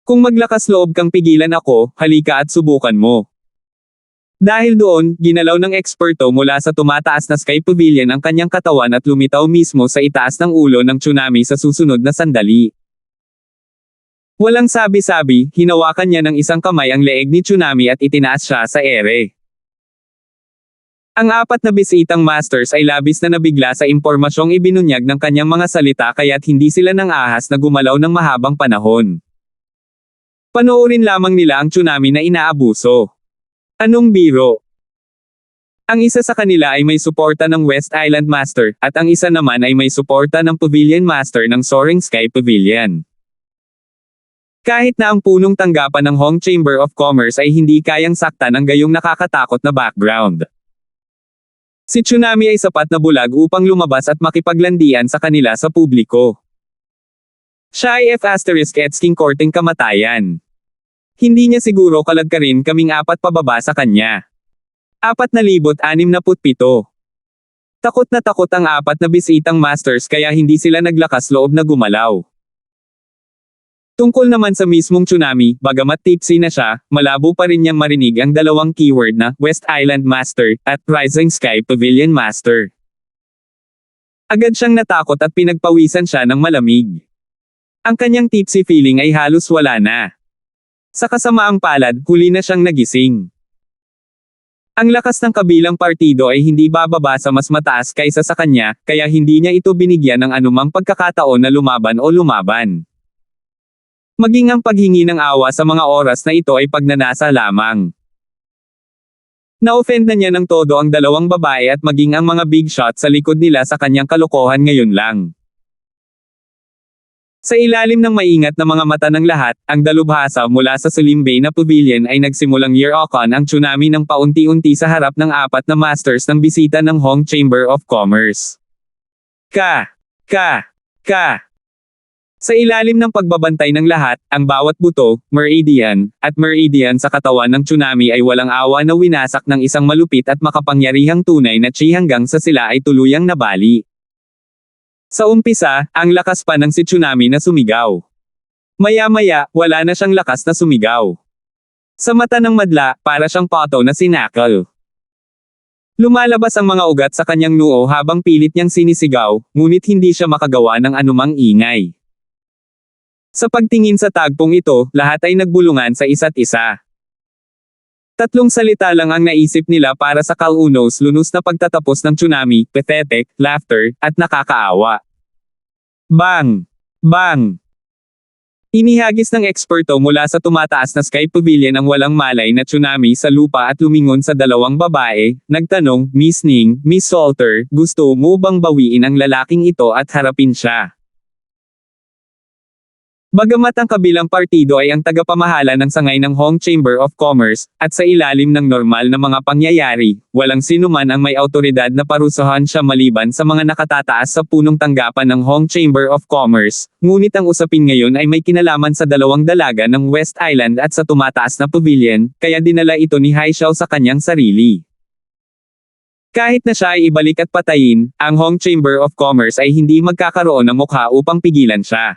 Kung maglakas loob kang pigilan ako, halika at subukan mo. Dahil doon, ginalaw ng eksperto mula sa tumataas na Sky Pavilion ang kanyang katawan at lumitaw mismo sa itaas ng ulo ng tsunami sa susunod na sandali. Walang sabi-sabi, hinawakan niya ng isang kamay ang leeg ni tsunami at itinaas siya sa ere. Ang 4 na bisitang masters ay labis na nabigla sa impormasyong ibinunyag ng kanyang mga salita kaya't hindi sila nang ahas na gumalaw ng mahabang panahon. Panoorin lamang nila ang tsunami na inaabuso. Anong biro? Ang isa sa kanila ay may suporta ng West Island Master, at ang isa naman ay may suporta ng Pavilion Master ng Soaring Sky Pavilion. Kahit na ang punong tanggapan ng Hong Chamber of Commerce ay hindi kayang saktan ang gayong nakakatakot na background. Si Tsunami ay sapat na bulag upang lumabas at makipaglandian sa kanila sa publiko. Siya ay F***ing korteng kamatayan. Hindi niya siguro kalagkarin kaming 4 pababa sa kanya. 4,067. Takot ang 4 na bisitang masters kaya hindi sila naglakas loob na gumalaw. Tungkol naman sa mismong tsunami, bagamat tipsy na siya, malabo pa rin niyang marinig ang dalawang keyword na West Island Master at Rising Sky Pavilion Master. Agad siyang natakot at pinagpawisan siya ng malamig. Ang kanyang tipsy feeling ay halos wala na. Sa kasamaang palad, huli na siyang nagising. Ang lakas ng kabilang partido ay hindi bababa sa mas mataas kaysa sa kanya, kaya hindi niya ito binigyan ng anumang pagkakataon na lumaban o lumaban. Maging ang paghingi ng awa sa mga oras na ito ay pagnanasa lamang. Na-offend na niya ng todo ang dalawang babae at maging ang mga big shot sa likod nila sa kanyang kalokohan ngayon lang. Sa ilalim ng maingat na mga mata ng lahat, ang dalubhasa mula sa Sulim Bay na Pavilion ay nagsimulang year-on ang tsunami ng paunti-unti sa harap ng 4 na masters ng bisita ng Hong Chamber of Commerce. Sa ilalim ng pagbabantay ng lahat, ang bawat buto, meridian, at meridian sa katawan ng tsunami ay walang awa na winasak ng isang malupit at makapangyarihang tunay na chi hanggang sa sila ay tuluyang nabali. Sa umpisa, ang lakas pa ng si tsunami na sumigaw. Maya-maya, wala na siyang lakas na sumigaw. Sa mata ng madla, para siyang pato na sinakal. Lumalabas ang mga ugat sa kanyang noo habang pilit niyang sinisigaw, ngunit hindi siya makagawa ng anumang ingay. Sa pagtingin sa tagpong ito, lahat ay nagbulungan sa isa't isa. Tatlong salita lang ang naisip nila para sa kalunos-lunos na pagtatapos ng tsunami: pathetic, laughter, at nakakaawa. Bang! Bang! Inihagis ng eksperto mula sa tumataas na Sky Pavilion ang walang malay na tsunami sa lupa at lumingon sa dalawang babae, nagtanong, Miss Ning, Miss Salter, gusto mo bang bawiin ang lalaking ito at harapin siya? Bagamat ang kabilang partido ay ang tagapamahala ng sangay ng Hong Chamber of Commerce, at sa ilalim ng normal na mga pangyayari, walang sinuman ang may awtoridad na parusahan siya maliban sa mga nakatataas sa punong tanggapan ng Hong Chamber of Commerce, ngunit ang usapin ngayon ay may kinalaman sa dalawang dalaga ng West Island at sa tumataas na pavilion, kaya dinala ito ni Hai Xiao sa kanyang sarili. Kahit na siya ay ibalik at patayin, ang Hong Chamber of Commerce ay hindi magkakaroon ng mukha upang pigilan siya.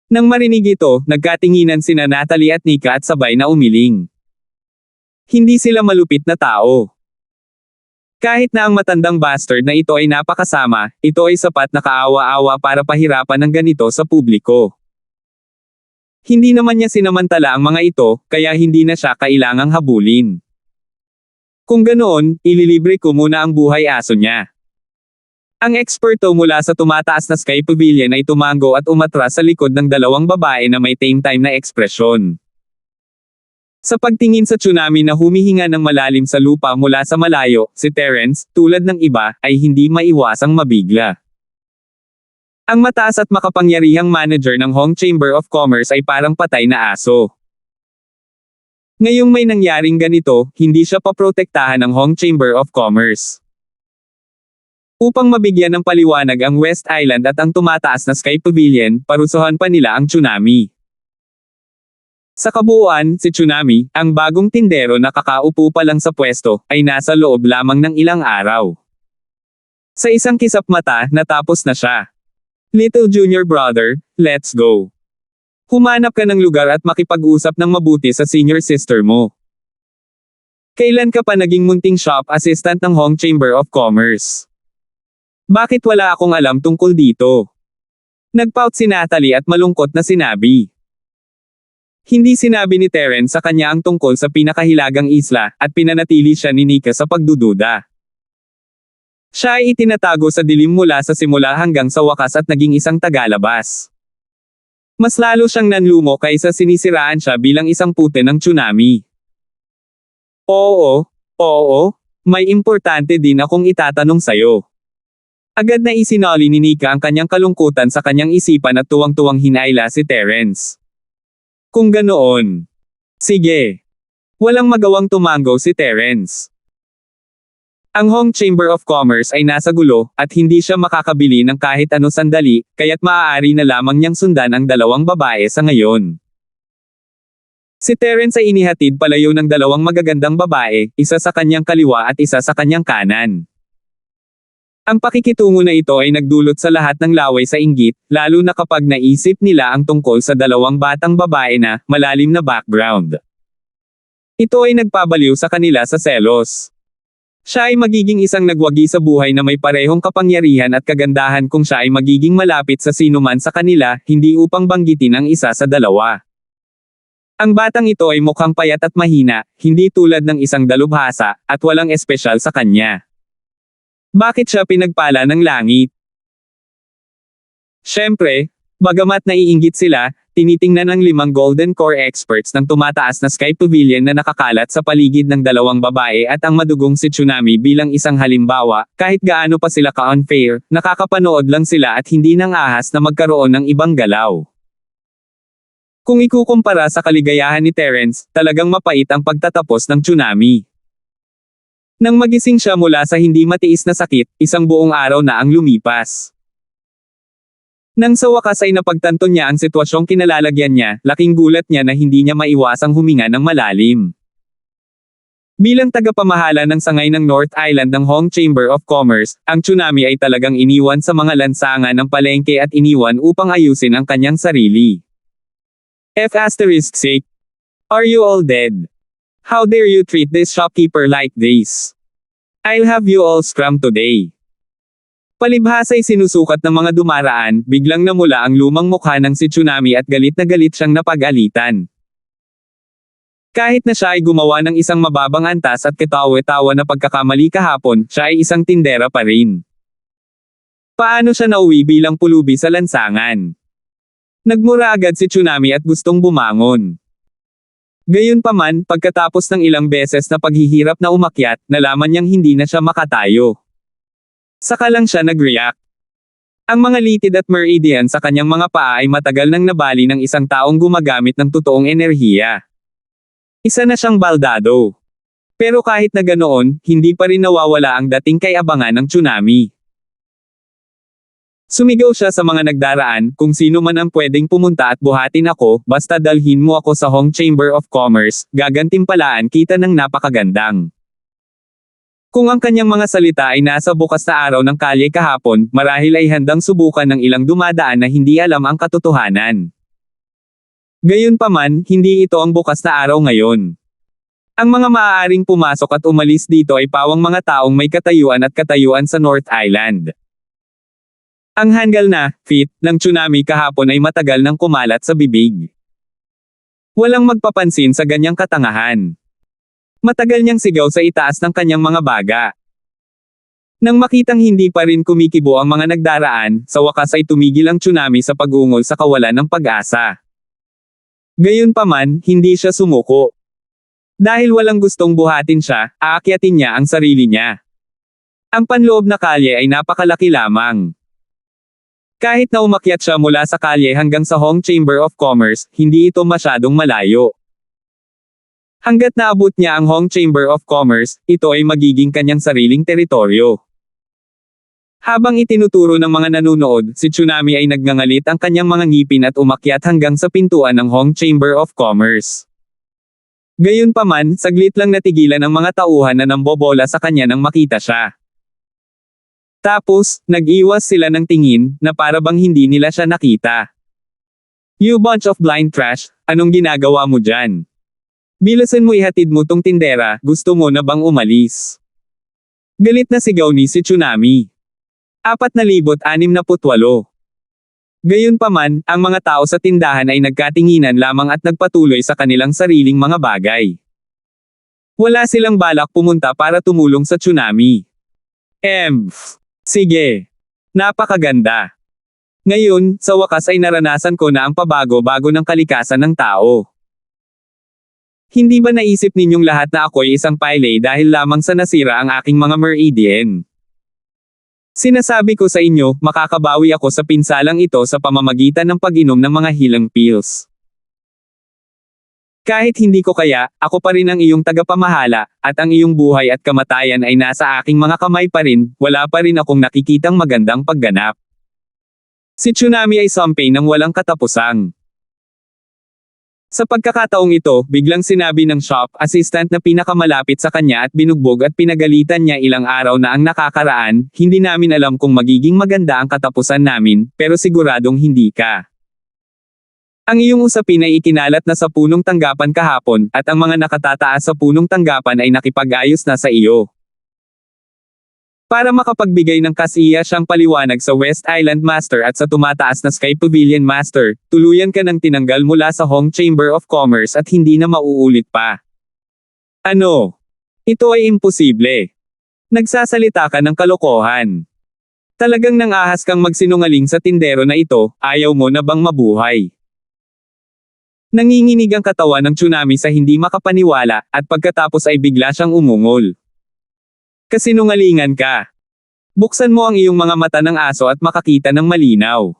Nang marinig ito, nagkatinginan sina Natalie at Nika at sabay na umiling. Hindi sila malupit na tao. Kahit na ang matandang bastard na ito ay napakasama, ito ay sapat na kaawa-awa para pahirapan ng ganito sa publiko. Hindi naman niya sinamantala ang mga ito, kaya hindi na siya kailangang habulin. Kung ganoon, ililibre ko muna ang buhay aso niya. Ang eksperto mula sa tumataas na Sky Pavilion ay tumango at umatras sa likod ng dalawang babae na may tame-time na ekspresyon. Sa pagtingin sa tsunami na humihinga ng malalim sa lupa mula sa malayo, si Terence, tulad ng iba, ay hindi maiwasang mabigla. Ang mataas at makapangyarihang manager ng Hong Chamber of Commerce ay parang patay na aso. Ngayong may nangyaring ganito, hindi siya paprotektahan ng Hong Chamber of Commerce. Upang mabigyan ng paliwanag ang West Island at ang tumataas na Sky Pavilion, parusahan pa nila ang tsunami. Sa kabuuan, si Tsunami, ang bagong tindero na kakaupo pa lang sa pwesto, ay nasa loob lamang ng ilang araw. Sa isang kisap mata, natapos na siya. Little junior brother, let's go. Humanap ka ng lugar at makipag-usap ng mabuti sa senior sister mo. Kailan ka pa naging munting shop assistant ng Hong Chamber of Commerce? Bakit wala akong alam tungkol dito? Nagpout si Natalie at malungkot na sinabi. Hindi sinabi ni Terence sa kanya ang tungkol sa pinakahilagang isla, at pinanatili siya ni Nika sa pagdududa. Siya ay itinatago sa dilim mula sa simula hanggang sa wakas at naging isang tagalabas. Mas lalo siyang nanlumo kaysa sinisiraan siya bilang isang pute ng tsunami. Oo, may importante din akong itatanong sayo. Agad na isinali ni Nika ang kanyang kalungkutan sa kanyang isipan at tuwang-tuwang hinayla si Terence. Kung ganoon. Sige. Walang magawang tumango si Terence. Ang Hong Chamber of Commerce ay nasa gulo, at hindi siya makakabili ng kahit ano sandali, kaya't maaari na lamang niyang sundan ang dalawang babae sa ngayon. Si Terence ay inihatid palayo ng dalawang magagandang babae, isa sa kanyang kaliwa at isa sa kanyang kanan. Ang pakikitungo na ito ay nagdulot sa lahat ng laway sa inggit, lalo na kapag naisip nila ang tungkol sa dalawang batang babae na malalim na background. Ito ay nagpabaliw sa kanila sa selos. Siya ay magiging isang nagwagi sa buhay na may parehong kapangyarihan at kagandahan kung siya ay magiging malapit sa sinuman sa kanila, hindi upang banggitin ang isa sa dalawa. Ang batang ito ay mukhang payat at mahina, hindi tulad ng isang dalubhasa, at walang espesyal sa kanya. Bakit siya pinagpala ng langit? Siyempre, bagamat naiinggit sila, tinitingnan ng 5 Golden Core experts ng tumataas na Sky Pavilion na nakakalat sa paligid ng dalawang babae at ang madugong si Tsunami bilang isang halimbawa, kahit gaano pa sila ka-unfair, nakakapanood lang sila at hindi nang ahas na magkaroon ng ibang galaw. Kung ikukumpara sa kaligayahan ni Terence, talagang mapait ang pagtatapos ng tsunami. Nang magising siya mula sa hindi matiis na sakit, isang buong araw na ang lumipas. Nang sa wakas ay napagtanto niya ang sitwasyong kinalalagyan niya, laking gulat niya na hindi niya maiwasang huminga ng malalim. Bilang tagapamahala ng sangay ng North Island ng Hong Chamber of Commerce, ang tsunami ay talagang iniwan sa mga lansangan ng palengke at iniwan upang ayusin ang kanyang sarili. F***sake. Are you all dead? How dare you treat this shopkeeper like this? I'll have you all scrum today. Palibhasa'y sinusukat ng mga dumaraan, biglang namula ang lumang mukha ng si Tsunami at galit na galit siyang napag-alitan. Kahit na siya ay gumawa ng isang mababang antas at katawa-tawa na pagkakamali kahapon, siya ay isang tindera pa rin. Paano siya nauwi bilang pulubi sa lansangan? Nagmura agad si Tsunami at gustong bumangon. Gayunpaman, pagkatapos ng ilang beses na paghihirap na umakyat, nalaman niyang hindi na siya makatayo. Saka lang siya nag-react. Ang mga litid at meridian sa kanyang mga paa ay matagal nang nabali ng isang taong gumagamit ng totoong enerhiya. Isa na siyang baldado. Pero kahit na ganoon, hindi pa rin nawawala ang dating kay abangan ng Tsunami. Sumigaw siya sa mga nagdaraan, kung sino man ang pwedeng pumunta at buhatin ako, basta dalhin mo ako sa Hong Chamber of Commerce, gagantimpalaan kita ng napakagandang. Kung ang kanyang mga salita ay nasa bukas na araw ng kalye kahapon, marahil ay handang subukan ng ilang dumadaan na hindi alam ang katotohanan. Gayunpaman, hindi ito ang bukas na araw ngayon. Ang mga maaaring pumasok at umalis dito ay pawang mga taong may katayuan at katayuan sa North Island. Ang hanggal na "fit" ng Tsunami kahapon ay matagal nang kumalat sa bibig. Walang magpapansin sa ganyang katangahan. Matagal niyang sigaw sa itaas ng kanyang mga baga. Nang makitang hindi pa rin kumikibo ang mga nagdaraan, sa wakas ay tumigil ang Tsunami sa pag-ungol sa kawalan ng pag-asa. Gayunpaman, hindi siya sumuko. Dahil walang gustong buhatin siya, aakyatin niya ang sarili niya. Ang panloob na kalye ay napakalaki lamang. Kahit na umakyat siya mula sa kalye hanggang sa Hong Chamber of Commerce, hindi ito masyadong malayo. Hanggat naabot niya ang Hong Chamber of Commerce, ito ay magiging kanyang sariling teritoryo. Habang itinuturo ng mga nanunood, si Tsunami ay nagngangalit ang kanyang mga ngipin at umakyat hanggang sa pintuan ng Hong Chamber of Commerce. Gayunpaman, saglit lang natigilan ang mga tauhan na nambobola sa kanya nang makita siya. Tapos, nag-iwas sila ng tingin, na para bang hindi nila siya nakita. "You bunch of blind trash, anong ginagawa mo dyan? Bilasan mo ihatid mo tong tindera, gusto mo na bang umalis?" Galit na sigaw ni si Tsunami. 4,668. Gayunpaman, ang mga tao sa tindahan ay nagkatinginan lamang at nagpatuloy sa kanilang sariling mga bagay. Wala silang balak pumunta para tumulong sa Tsunami. Sige. Napakaganda. Ngayon, sa wakas ay naranasan ko na ang pabago-bago ng kalikasan ng tao. Hindi ba naisip ninyong lahat na ako'y isang pile dahil lamang sa nasira ang aking mga meridian? Sinasabi ko sa inyo, makakabawi ako sa pinsalang ito sa pamamagitan ng pag-inom ng mga healing pills. Kahit hindi ko kaya, ako pa rin ang iyong tagapamahala, at ang iyong buhay at kamatayan ay nasa aking mga kamay pa rin, wala pa rin akong nakikitang magandang pagganap. Si Tsunami ay sampay ng walang katapusang. Sa pagkakataong ito, biglang sinabi ng shop assistant na pinakamalapit sa kanya at binugbog at pinagalitan niya ilang araw na ang nakakaraan, hindi namin alam kung magiging maganda ang katapusan namin, pero siguradong hindi ka. Ang iyong usapin ay ikinalat na sa punong tanggapan kahapon, at ang mga nakatataas sa punong tanggapan ay nakipag-ayos na sa iyo. Para makapagbigay ng kasiya siyang paliwanag sa West Island Master at sa tumataas na Sky Pavilion Master, tuluyan ka ng tinanggal mula sa Hong Chamber of Commerce at hindi na mauulit pa. Ano? Ito ay imposible. Nagsasalita ka ng kalokohan. Talagang nang-ahas kang magsinungaling sa tindero na ito, ayaw mo na bang mabuhay? Nanginginig ang katawan ng Tsunami sa hindi makapaniwala, at pagkatapos ay bigla siyang umungol. Kasinungalingan ka. Buksan mo ang iyong mga mata ng aso at makakita ng malinaw.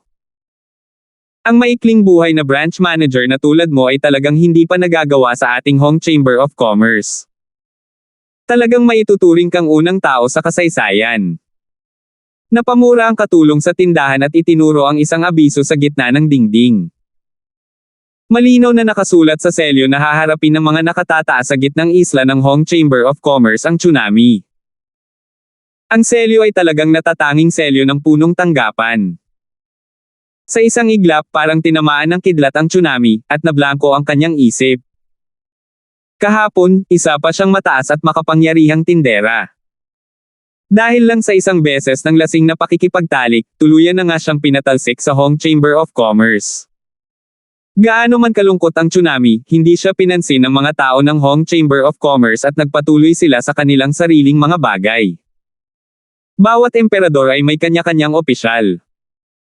Ang maikling buhay na branch manager na tulad mo ay talagang hindi pa nagagawa sa ating Hong Chamber of Commerce. Talagang maituturing kang unang tao sa kasaysayan. Napamura ang katulong sa tindahan at itinuro ang isang abiso sa gitna ng dingding. Malinaw na nakasulat sa selyo na haharapin ng mga nakatataas sa gitnang isla ng Hong Chamber of Commerce ang Tsunami. Ang selyo ay talagang natatanging selyo ng punong tanggapan. Sa isang iglap parang tinamaan ng kidlat ang Tsunami, at nablangko ang kanyang isip. Kahapon, isa pa siyang mataas at makapangyarihang tindera. Dahil lang sa isang beses ng lasing na pakikipagtalik, tuluyan na nga siyang pinatalsik sa Hong Chamber of Commerce. Gaano man kalungkot ang tsunami, hindi siya pinansin ng mga tao ng Hong Chamber of Commerce at nagpatuloy sila sa kanilang sariling mga bagay. Bawat emperador ay may kanya-kanyang opisyal.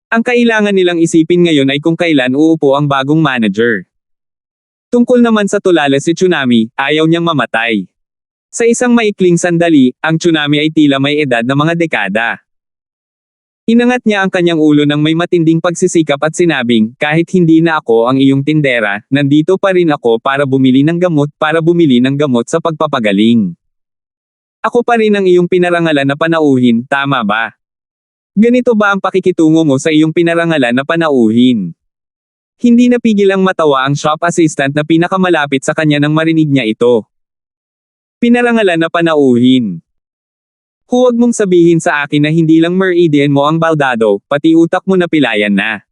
Ang kailangan nilang isipin ngayon ay kung kailan uupo ang bagong manager. Tungkol naman sa tulala si Tsunami, ayaw niyang mamatay. Sa isang maikling sandali, ang tsunami ay tila may edad na mga dekada. Inangat niya ang kanyang ulo ng may matinding pagsisikap at sinabing, kahit hindi na ako ang iyong tindera, nandito pa rin ako para bumili ng gamot sa pagpapagaling. Ako pa rin ang iyong pinarangalan na panauhin, tama ba? Ganito ba ang pakikitungo mo sa iyong pinarangalan na panauhin? Hindi napigilang matawa ang shop assistant na pinakamalapit sa kanya nang marinig niya ito. Pinarangalan na panauhin. Huwag mong sabihin sa akin na hindi lang meridian mo ang baldado, pati utak mo napilayan na.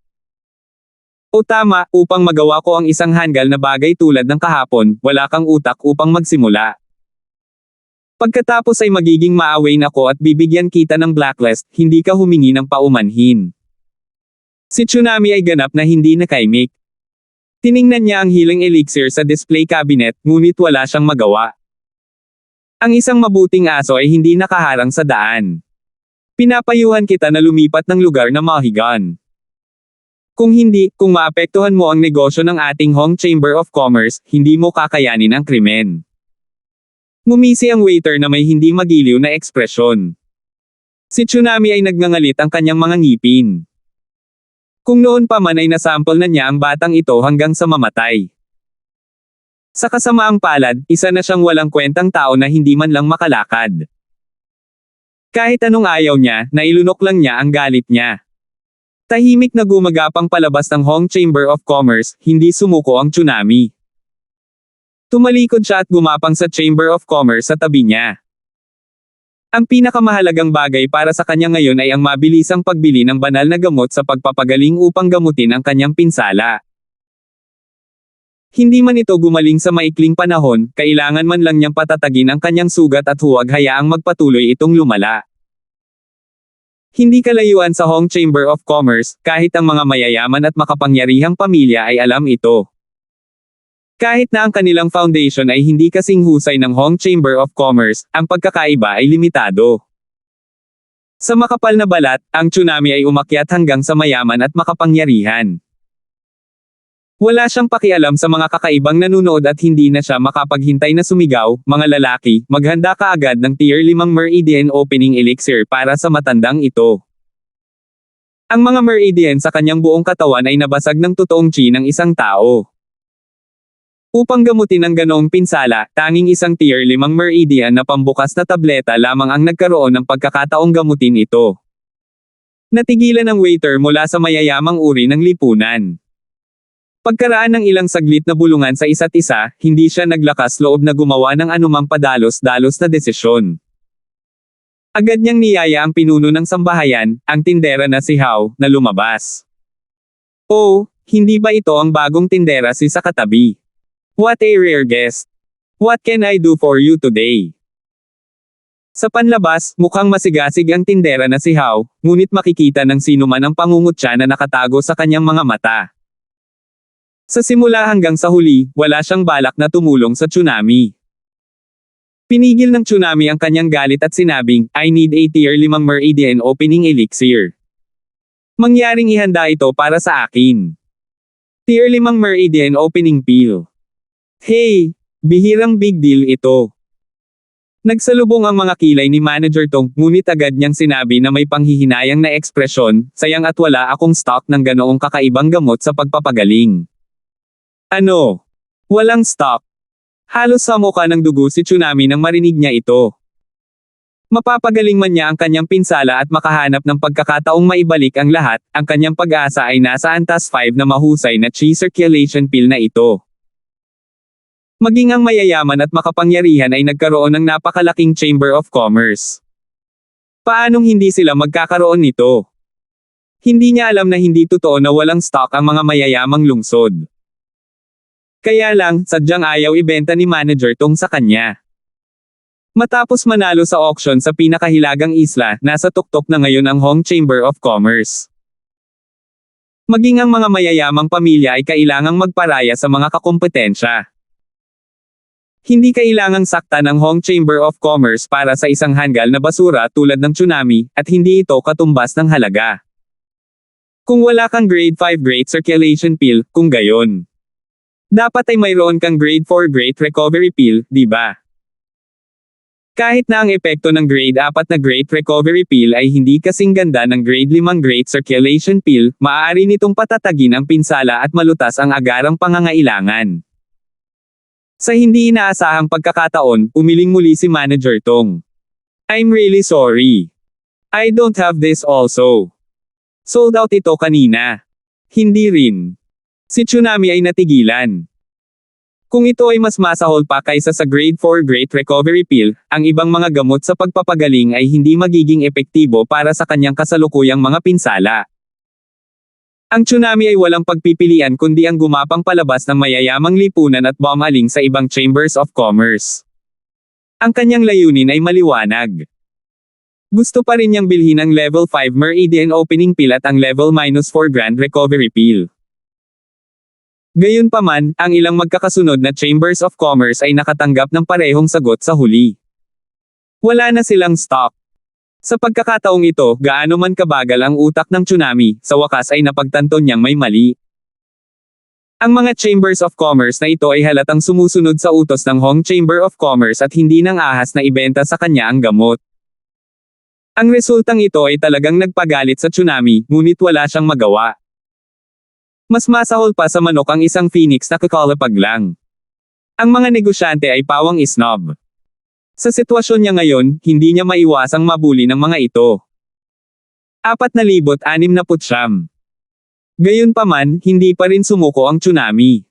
O tama, upang magawa ko ang isang hanggal na bagay tulad ng kahapon, wala kang utak upang magsimula. Pagkatapos ay magiging maawain ako at bibigyan kita ng blacklist, hindi ka humingi ng paumanhin. Si Tsunami ay ganap na hindi nakaimik. Tiningnan niya ang healing elixir sa display cabinet, ngunit wala siyang magawa. Ang isang mabuting aso ay hindi nakaharang sa daan. Pinapayuhan kita na lumipat ng lugar na mahigan. Kung maapektuhan mo ang negosyo ng ating Hong Chamber of Commerce, hindi mo kakayanin ang krimen. Ngumisi ang waiter na may hindi magiliw na ekspresyon. Si Tsunami ay nagngangalit ang kanyang mga ngipin. Kung noon pa man ay nasample na niya ang batang ito hanggang sa mamatay. Sa kasamaang palad, isa na siyang walang kwentang tao na hindi man lang makalakad. Kahit anong ayaw niya, nailunok lang niya ang galit niya. Tahimik na gumagapang palabas ng Hong Chamber of Commerce, hindi sumuko ang tsunami. Tumalikod siya at gumapang sa Chamber of Commerce sa tabi niya. Ang pinakamahalagang bagay para sa kanya ngayon ay ang mabilisang pagbili ng banal na gamot sa pagpapagaling upang gamutin ang kanyang pinsala. Hindi man ito gumaling sa maikling panahon, kailangan man lang niyang patatagin ang kanyang sugat at huwag hayaang magpatuloy itong lumala. Hindi kalayuan sa Hong Chamber of Commerce, kahit ang mga mayayaman at makapangyarihang pamilya ay alam ito. Kahit na ang kanilang foundation ay hindi kasing husay ng Hong Chamber of Commerce, ang pagkakaiba ay limitado. Sa makapal na balat, ang tsunami ay umakyat hanggang sa mayaman at makapangyarihan. Wala siyang pakialam sa mga kakaibang nanonood at hindi na siya makapaghintay na sumigaw, mga lalaki, maghanda ka agad ng tier 5 meridian opening elixir para sa matandang ito. Ang mga meridian sa kanyang buong katawan ay nabasag ng totoong chi ng isang tao. Upang gamutin ang ganoong pinsala, tanging isang tier 5 meridian na pambukas na tableta lamang ang nagkaroon ng pagkakataong gamutin ito. Natigilan ang waiter mula sa mayayamang uri ng lipunan. Pagkaraan ng ilang saglit na bulungan sa isa't isa, hindi siya naglakas loob na gumawa ng anumang padalos-dalos na desisyon. Agad niyang niyaya ang pinuno ng sambahayan, ang tindera na si Hao, na lumabas. Oh, hindi ba ito ang bagong tindera si sa katabi? What a rare guest! What can I do for you today? Sa panlabas, mukhang masigasig ang tindera na si Hao, ngunit makikita ng sino man ang pangungutya na nakatago sa kanyang mga mata. Sa simula hanggang sa huli, wala siyang balak na tumulong sa tsunami. Pinigil ng tsunami ang kanyang galit at sinabing, I need a tier 5 meridian opening elixir. Mangyaring ihanda ito para sa akin. Tier 5 meridian opening pill. Hey, bihirang big deal ito. Nagsalubong ang mga kilay ni Manager Tong, ngunit agad niyang sinabi na may panghihinayang na ekspresyon, sayang at wala akong stock ng ganoong kakaibang gamot sa pagpapagaling. Ano? Walang stock. Halos sa mukha ng dugo si Tsunami nang marinig niya ito. Mapapagaling man niya ang kanyang pinsala at makahanap ng pagkakataong maibalik ang lahat, ang kanyang pag-asa ay nasa antas 5 na mahusay na chi circulation pill na ito. Maging ang mayayaman at makapangyarihan ay nagkaroon ng napakalaking Chamber of Commerce. Paanong hindi sila magkakaroon nito? Hindi niya alam na hindi totoo na walang stock ang mga mayayamang lungsod. Kaya lang, sadyang ayaw ibenta ni Manager Tong sa kanya. Matapos manalo sa auction sa pinakahilagang isla, nasa tuktok na ngayon ang Hong Chamber of Commerce. Maging ang mga mayayamang pamilya ay kailangang magparaya sa mga kakumpetensya. Hindi kailangang sakta ng Hong Chamber of Commerce para sa isang hanggal na basura tulad ng tsunami, at hindi ito katumbas ng halaga. Kung wala kang Grade 5 Great Circulation Pill, kung gayon, dapat ay mayroon kang Grade 4 Great Recovery Pill, di ba? Kahit na ang epekto ng Grade 4 na Great Recovery Pill ay hindi kasing ganda ng Grade 5 Great Circulation Pill, maaari nitong patatagin ang pinsala at malutas ang agarang pangangailangan. Sa hindi inaasahang pagkakataon, umiling muli si Manager Tong. I'm really sorry. I don't have this also. Sold out ito kanina. Hindi rin. Si Tsunami ay natigilan. Kung ito ay mas masahol pa kaysa sa Grade 4 Great Recovery Pill, ang ibang mga gamot sa pagpapagaling ay hindi magiging epektibo para sa kanyang kasalukuyang mga pinsala. Ang Tsunami ay walang pagpipilian kundi ang gumapang palabas ng mayayamang lipunan at bumaling sa ibang chambers of commerce. Ang kanyang layunin ay maliwanag. Gusto pa rin niyang bilhin ang Level 5 Meridian Opening Pill at ang Level -4 Grand Recovery Pill. Gayunpaman, ang ilang magkakasunod na Chambers of Commerce ay nakatanggap ng parehong sagot sa huli. Wala na silang stock. Sa pagkakataong ito, gaano man kabagal ang utak ng Tsunami, sa wakas ay napagtanto niyang may mali. Ang mga Chambers of Commerce na ito ay halatang sumusunod sa utos ng Hong Chamber of Commerce at hindi nang ahas na ibenta sa kanya ang gamot. Ang resultang ito ay talagang nagpagalit sa Tsunami, ngunit wala siyang magawa. Mas masahol pa sa manok ang isang phoenix na kakalapag lang. Ang mga negosyante ay pawang isnob. Sa sitwasyon niya ngayon, hindi niya maiwasang mabuli ng mga ito. 4,669. Gayunpaman, hindi pa rin sumuko ang Tsunami.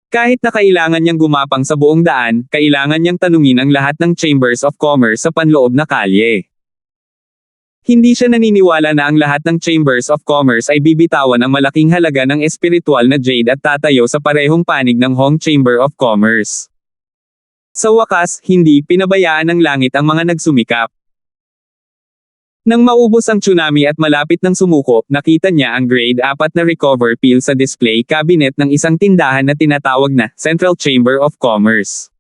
Kahit na kailangan niyang gumapang sa buong daan, kailangan niyang tanungin ang lahat ng Chambers of Commerce sa panloob na kalye. Hindi siya naniniwala na ang lahat ng Chambers of Commerce ay bibitawan ang malaking halaga ng espiritual na jade at tatayo sa parehong panig ng Hong Chamber of Commerce. Sa wakas, hindi pinabayaan ng langit ang mga nagsumikap. Nang maubos ang Tsunami at malapit ng sumuko, nakita niya ang Grade 4 na Recover Pill sa display cabinet ng isang tindahan na tinatawag na Central Chamber of Commerce.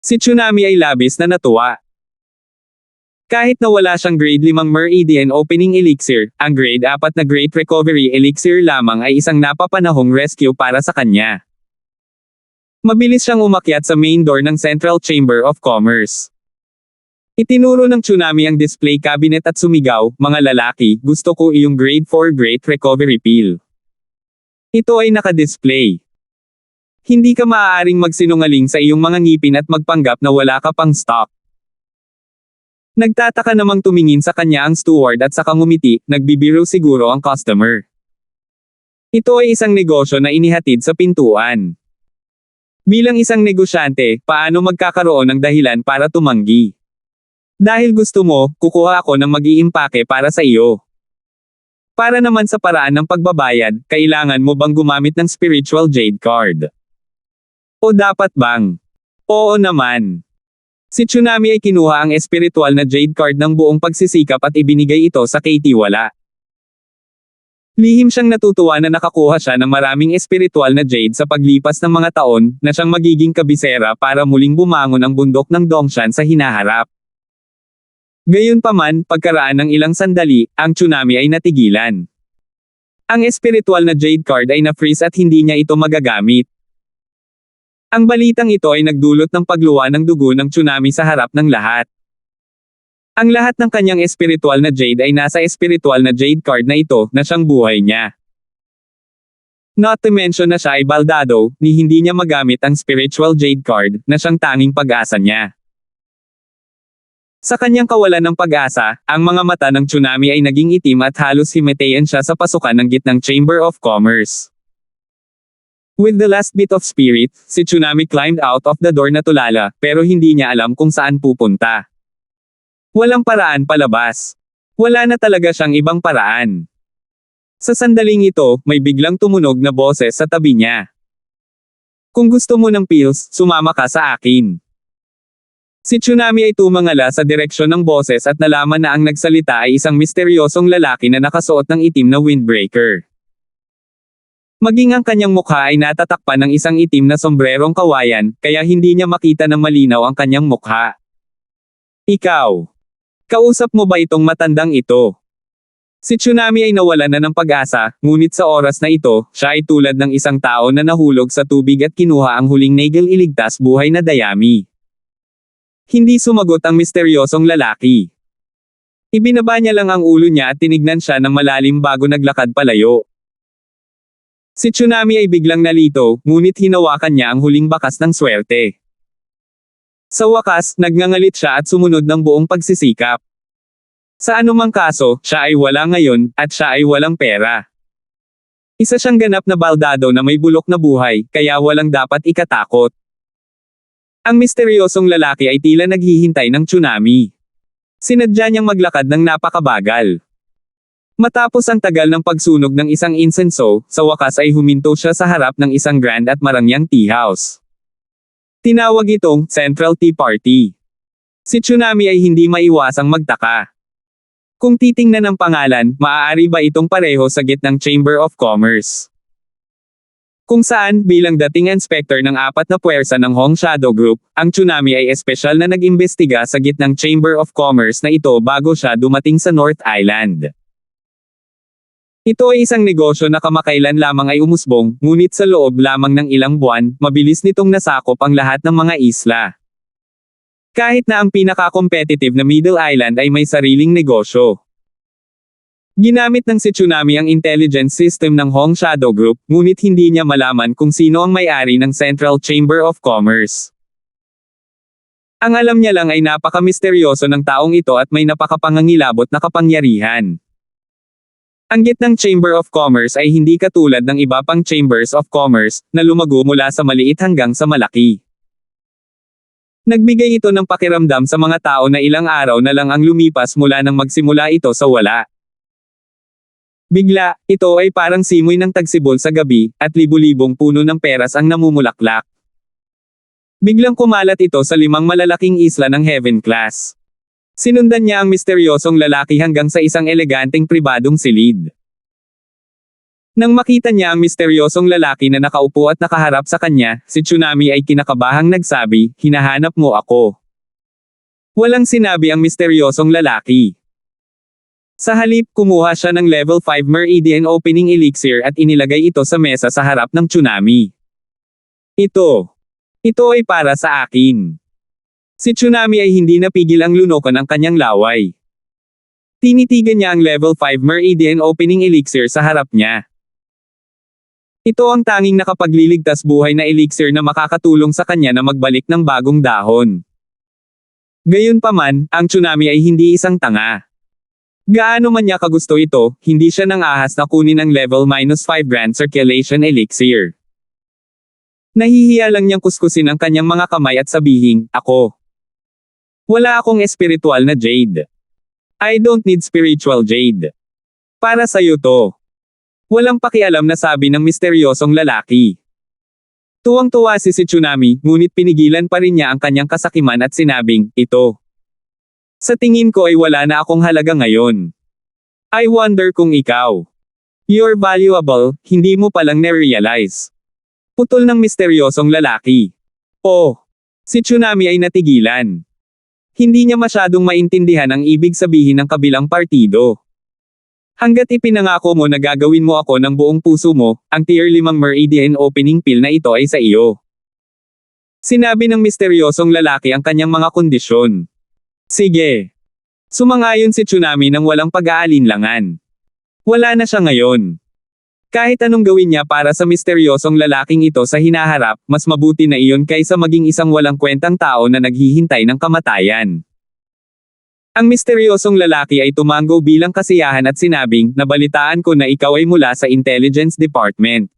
Si Tsunami ay labis na natuwa. Kahit na wala siyang Grade 5 Meridian Opening Elixir, ang Grade 4 na Great Recovery Elixir lamang ay isang napapanahong rescue para sa kanya. Mabilis siyang umakyat sa main door ng Central Chamber of Commerce. Itinuro ng Tsunami ang display cabinet at sumigaw, "Mga lalaki, gusto ko iyong Grade 4 Great Recovery Pill." Ito ay nakadisplay. Hindi ka maaaring magsinungaling sa iyong mga ngipin at magpanggap na wala ka pang stock. Nagtataka namang tumingin sa kanya ang steward at saka ngumiti, nagbibiro siguro ang customer. Ito ay isang negosyo na inihatid sa pintuan. Bilang isang negosyante, paano magkakaroon ng dahilan para tumanggi? Dahil gusto mo, kukuha ako ng mag-iimpake para sa iyo. Para naman sa paraan ng pagbabayad, kailangan mo bang gumamit ng spiritual jade card? O dapat bang? Oo naman. Si Tsunami ay kinuha ang espiritual na jade card ng buong pagsisikap at ibinigay ito sa Katie Wala. Lihim siyang natutuwa na nakakuha siya ng maraming espiritual na jade sa paglipas ng mga taon, na siyang magiging kabisera para muling bumangon ang bundok ng Dongshan sa hinaharap. Gayunpaman, pagkaraan ng ilang sandali, ang Tsunami ay natigilan. Ang espiritual na jade card ay na-freeze at hindi niya ito magagamit. Ang balitang ito ay nagdulot ng pagluwa ng dugo ng Tsunami sa harap ng lahat. Ang lahat ng kanyang espiritual na jade ay nasa espiritual na jade card na ito, na siyang buhay niya. Not to mention na siya ay baldado, ni hindi niya magamit ang spiritual jade card, na siyang tanging pag-asa niya. Sa kanyang kawalan ng pag-asa, ang mga mata ng Tsunami ay naging itim at halos himatayan siya sa pasukan ng gitnang Chamber of Commerce. With the last bit of spirit, si Tsunami climbed out of the door na tulala, pero hindi niya alam kung saan pupunta. Walang paraan palabas. Wala na talaga siyang ibang paraan. Sa sandaling ito, may biglang tumunog na boses sa tabi niya. Kung gusto mo ng pills, sumama ka sa akin. Si Tsunami ay tumangala sa direksyon ng boses at nalaman na ang nagsalita ay isang misteryosong lalaki na nakasuot ng itim na windbreaker. Maging ang kanyang mukha ay natatakpan ng isang itim na sombrerong kawayan, kaya hindi niya makita ng malinaw ang kanyang mukha. Ikaw. Kausap mo ba itong matandang ito? Si Tsunami ay nawalan na ng pag-asa, ngunit sa oras na ito, siya ay tulad ng isang tao na nahulog sa tubig at kinuha ang huling nagel iligtas buhay na dayami. Hindi sumagot ang misteryosong lalaki. Ibinaba niya lang ang ulo niya at tinignan siya ng malalim bago naglakad palayo. Si Tsunami ay biglang nalito, ngunit hinawakan niya ang huling bakas ng swerte. Sa wakas, nagngangalit siya at sumunod ng buong pagsisikap. Sa anumang kaso, siya ay wala ngayon, at siya ay walang pera. Isa siyang ganap na baldado na may bulok na buhay, kaya walang dapat ikatakot. Ang misteryosong lalaki ay tila naghihintay ng tsunami. Sinadya niyang maglakad ng napakabagal. Matapos ang tagal ng pagsunog ng isang insenso, sa wakas ay huminto siya sa harap ng isang grand at marangyang tea house. Tinawag itong Central Tea Party. Si Tsunami ay hindi maiwasang magtaka. Kung titingnan ang pangalan, maaari ba itong pareho sa gitnang Chamber of Commerce? Kung saan, bilang dating inspector ng 4 na puwersa ng Hong Shadow Group, ang Tsunami ay espesyal na nag-imbestiga sa gitnang Chamber of Commerce na ito bago siya dumating sa North Island. Ito ay isang negosyo na kamakailan lamang ay umusbong, ngunit sa loob lamang ng ilang buwan, mabilis nitong nasakop ang lahat ng mga isla. Kahit na ang pinaka-competitive na Middle Island ay may sariling negosyo. Ginamit ng si Tsunami ang intelligence system ng Hong Shadow Group, ngunit hindi niya malaman kung sino ang may-ari ng Central Chamber of Commerce. Ang alam niya lang ay napaka-misteryoso ng taong ito at may napakapangangilabot na kapangyarihan. Ang gitnang Chamber of Commerce ay hindi katulad ng iba pang Chambers of Commerce, na lumago mula sa maliit hanggang sa malaki. Nagbigay ito ng pakiramdam sa mga tao na ilang araw na lang ang lumipas mula nang magsimula ito sa wala. Bigla, ito ay parang simoy ng tagsibol sa gabi, at libu-libong puno ng peras ang namumulaklak. Biglang kumalat ito sa 5 malalaking isla ng Heaven Class. Sinundan niya ang misteryosong lalaki hanggang sa isang eleganteng pribadong silid. Nang makita niya ang misteryosong lalaki na nakaupo at nakaharap sa kanya, si Tsunami ay kinakabahang nagsabi, "Hinahanap mo ako." Walang sinabi ang misteryosong lalaki. Sa halip, kumuha siya ng level 5 Meridian Opening Elixir at inilagay ito sa mesa sa harap ng Tsunami. Ito ay para sa akin. Si Tsunami ay hindi napigil ang lunokan ng kanyang laway. Tinitigan niya ang level 5 Meridian Opening Elixir sa harap niya. Ito ang tanging nakapagliligtas buhay na elixir na makakatulong sa kanya na magbalik ng bagong dahon. Gayunpaman, ang Tsunami ay hindi isang tanga. Gaano man niya kagusto ito, hindi siya nang ahas na kunin ang level -5 Grand Circulation Elixir. Nahihiya lang niyang kuskusin ang kanyang mga kamay at sabihin, "Ako. Wala akong espiritual na jade. I don't need spiritual jade. Para sa'yo to." Walang pakialam na sabi ng misteryosong lalaki. Tuwang-tuwa si Tsunami, ngunit pinigilan pa rin niya ang kanyang kasakiman at sinabing, "Ito. Sa tingin ko ay wala na akong halaga ngayon. I wonder kung ikaw. You're valuable, hindi mo palang na-realize." Putol ng misteryosong lalaki. Si Tsunami ay natigilan. Hindi niya masyadong maintindihan ang ibig sabihin ng kabilang partido. Hanggat ipinangako mo na gagawin mo ako ng buong puso mo, ang tier 5 Meridian Opening Pill na ito ay sa iyo. Sinabi ng misteryosong lalaki ang kanyang mga kondisyon. Sige. Sumangayon si Tsunami nang walang pag-aalinlangan. Wala na siya ngayon. Kahit anong gawin niya para sa misteryosong lalaking ito sa hinaharap, mas mabuti na iyon kaysa maging isang walang kwentang tao na naghihintay ng kamatayan. Ang misteryosong lalaki ay tumango bilang kasiyahan at sinabing, "Nabalitaan ko na ikaw ay mula sa Intelligence Department.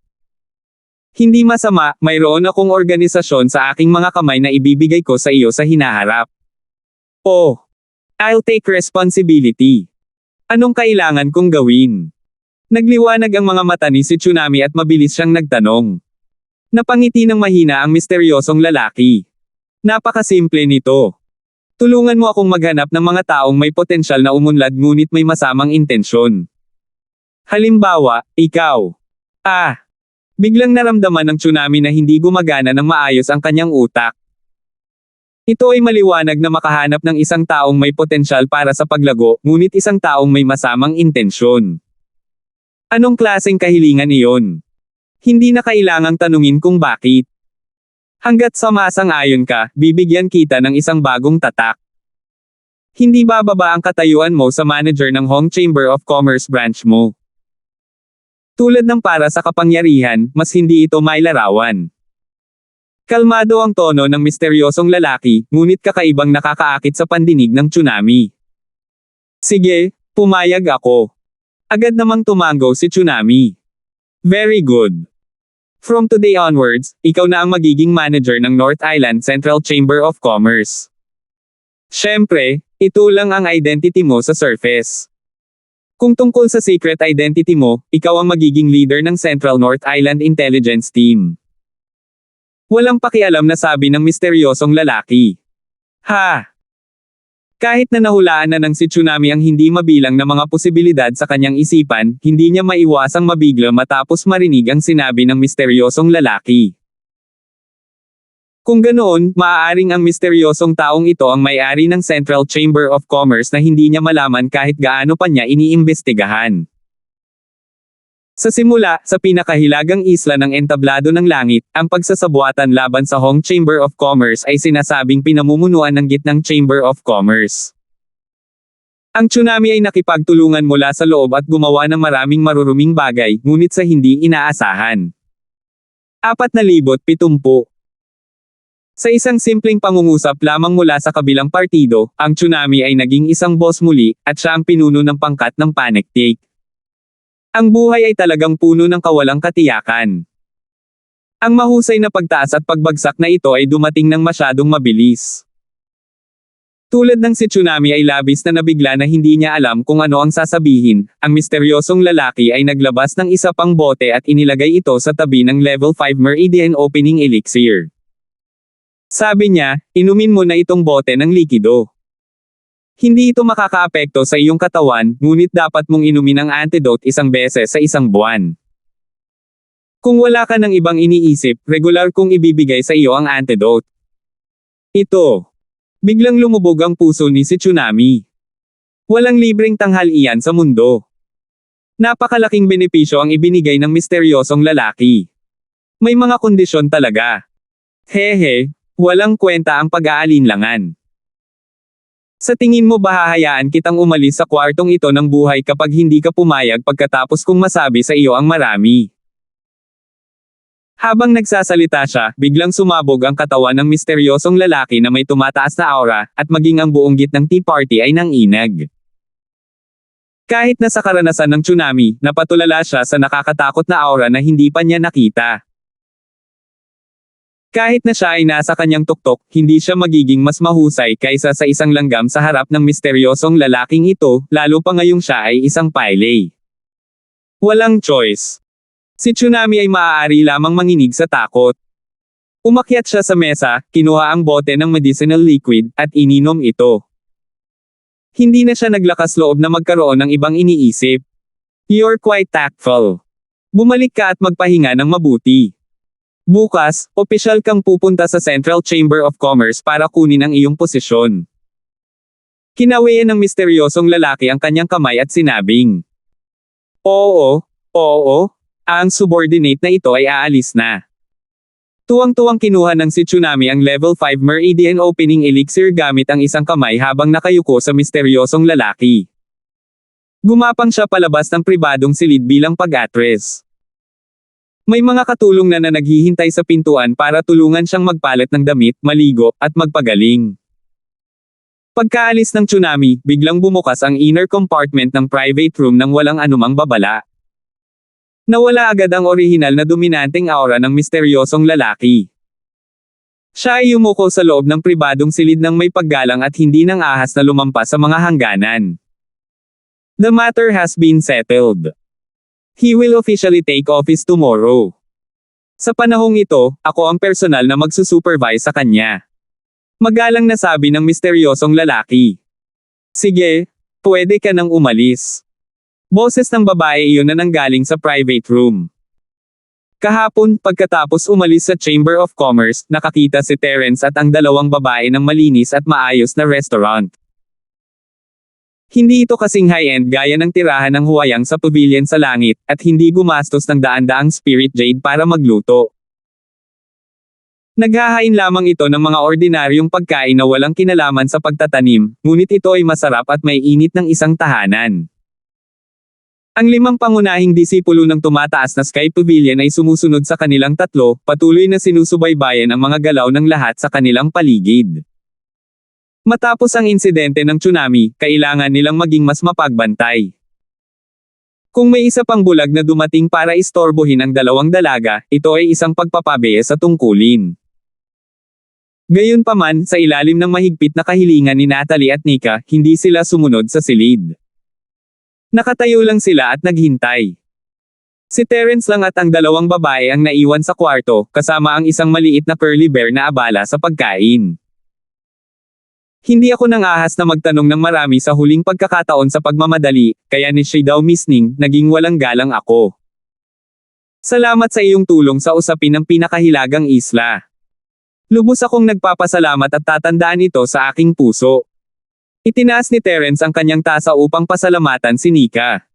Hindi masama, mayroon akong organisasyon sa aking mga kamay na ibibigay ko sa iyo sa hinaharap. I'll take responsibility. Anong kailangan kong gawin?" Nagliwanag ang mga mata ni si Tsunami at mabilis siyang nagtanong. Napangiti ng mahina ang misteryosong lalaki. Napakasimple nito. Tulungan mo akong maghanap ng mga taong may potensyal na umunlad ngunit may masamang intensyon. Halimbawa, ikaw. Biglang naramdaman ng tsunami na hindi gumagana ng maayos ang kanyang utak. Ito ay maliwanag na makahanap ng isang taong may potensyal para sa paglago, ngunit isang taong may masamang intensyon. Anong klaseng kahilingan iyon? Hindi na kailangang tanungin kung bakit. Hanggat sumasang-ayon ka, bibigyan kita ng isang bagong tatak. Hindi bababa ang katayuan mo sa manager ng Hong Chamber of Commerce branch mo. Tulad ng para sa kapangyarihan, mas hindi ito may larawan. Kalmado ang tono ng misteryosong lalaki, ngunit kakaibang nakakaakit sa pandinig ng tsunami. Sige, pumayag ako. Agad namang tumango si Tsunami. Very good. From today onwards, ikaw na ang magiging manager ng North Island Central Chamber of Commerce. Siyempre, ito lang ang identity mo sa surface. Kung tungkol sa secret identity mo, ikaw ang magiging leader ng Central North Island Intelligence Team. Walang pakialam na sabi ng misteryosong lalaki. Kahit na nahulaan na ng si Tsunami ang hindi mabilang na mga posibilidad sa kanyang isipan, hindi niya maiwasang mabigla matapos marinig ang sinabi ng misteryosong lalaki. Kung ganoon, maaaring ang misteryosong taong ito ang may-ari ng Central Chamber of Commerce na hindi niya malaman kahit gaano pa niya iniimbestigahan. Sa simula, sa pinakahilagang isla ng entablado ng langit, ang pagsasabuatan laban sa Hong Chamber of Commerce ay sinasabing pinamumunuan ng gitnang Chamber of Commerce. Ang tsunami ay nakipagtulungan mula sa loob at gumawa ng maraming maruruming bagay, ngunit sa hindi inaasahan. 4,070. Sa isang simpleng pangungusap lamang mula sa kabilang partido, ang tsunami ay naging isang boss muli, at siya ang pinuno ng pangkat ng panic take. Ang buhay ay talagang puno ng kawalang katiyakan. Ang mahusay na pagtaas at pagbagsak na ito ay dumating ng masyadong mabilis. Tulad ng si Tsunami ay labis na nabigla na hindi niya alam kung ano ang sasabihin, ang misteryosong lalaki ay naglabas ng isa pang bote at inilagay ito sa tabi ng level 5 Meridian Opening Elixir. Sabi niya, inumin mo na itong bote ng likido. Hindi ito makakaapekto sa iyong katawan, ngunit dapat mong inumin ang antidote isang beses sa isang buwan. Kung wala ka ng ibang iniisip, regular kong ibibigay sa iyo ang antidote. Ito. Biglang lumubog ang puso ni si Tsunami. Walang libreng tanghalian sa mundo. Napakalaking benepisyo ang ibinigay ng misteryosong lalaki. May mga kondisyon talaga. Walang kwenta ang pag-aalinlangan. Sa tingin mo ba hahayaan kitang umalis sa kwartong ito ng buhay kapag hindi ka pumayag pagkatapos kong masabi sa iyo ang marami? Habang nagsasalita siya, biglang sumabog ang katawan ng misteryosong lalaki na may tumataas na aura, at maging ang buong gitnang tea party ay nanginag. Kahit na sa karanasan ng tsunami, napatulala siya sa nakakatakot na aura na hindi pa niya nakita. Kahit na siya ay nasa kanyang tuktok, hindi siya magiging mas mahusay kaysa sa isang langgam sa harap ng misteryosong lalaking ito, lalo pa ngayong siya ay isang pile. Walang choice. Si Tsunami ay maaari lamang manginig sa takot. Umakyat siya sa mesa, kinuha ang bote ng medicinal liquid, at ininom ito. Hindi na siya naglakas loob na magkaroon ng ibang iniisip. You're quite tactful. Bumalik ka at magpahinga ng mabuti. Bukas, opisyal kang pupunta sa Central Chamber of Commerce para kunin ang iyong posisyon. Kinawian ng misteryosong lalaki ang kanyang kamay at sinabing, Oo, ang subordinate na ito ay aalis na. Tuwang-tuwang kinuha ng si Tsunami ang level 5 Meridian Opening Elixir gamit ang isang kamay habang nakayuko sa misteryosong lalaki. Gumapang siya palabas ng pribadong silid bilang pag-atres. May mga katulong na naghihintay sa pintuan para tulungan siyang magpalit ng damit, maligo, at magpagaling. Pagkaalis ng Tsunami, biglang bumukas ang inner compartment ng private room nang walang anumang babala. Nawala agad ang orihinal na dominanteng aura ng misteryosong lalaki. Siya ay yumuko sa loob ng pribadong silid ng may paggalang at hindi nang ahas na lumampas sa mga hangganan. The matter has been settled. He will officially take office tomorrow. Sa panahong ito, ako ang personal na magsusupervise sa kanya. Magalang na sabi ng misteryosong lalaki. Sige, pwede ka nang umalis. Boses ng babae iyon na nanggaling sa private room. Kahapon, pagkatapos umalis sa Chamber of Commerce, nakakita si Terence at ang dalawang babae ng malinis at maayos na restaurant. Hindi ito kasing high-end gaya ng tirahan ng huwayang sa pavilion sa langit, at hindi gumastos ng daan-daang spirit jade para magluto. Naghahain lamang ito ng mga ordinaryong pagkain na walang kinalaman sa pagtatanim, ngunit ito ay masarap at may init ng isang tahanan. Ang 5 pangunahing disipulo ng tumataas na Sky Pavilion ay sumusunod sa kanilang tatlo, patuloy na sinusubaybayan ang mga galaw ng lahat sa kanilang paligid. Matapos ang insidente ng tsunami, kailangan nilang maging mas mapagbantay. Kung may isa pang bulag na dumating para istorbohin ang dalawang dalaga, ito ay isang pagpapabeya sa tungkulin. Gayunpaman, sa ilalim ng mahigpit na kahilingan ni Natalie at Nika, hindi sila sumunod sa silid. Nakatayo lang sila at naghintay. Si Terence lang at ang dalawang babae ang naiwan sa kwarto, kasama ang isang maliit na curly bear na abala sa pagkain. Hindi ako nang ahas na magtanong ng marami sa huling pagkakataon sa pagmamadali, kaya ni siya daw misning, naging walang galang ako. Salamat sa iyong tulong sa usapin ng pinakahilagang isla. Lubos akong nagpapasalamat at tatandaan ito sa aking puso. Itinaas ni Terence ang kanyang tasa upang pasalamatan si Nika.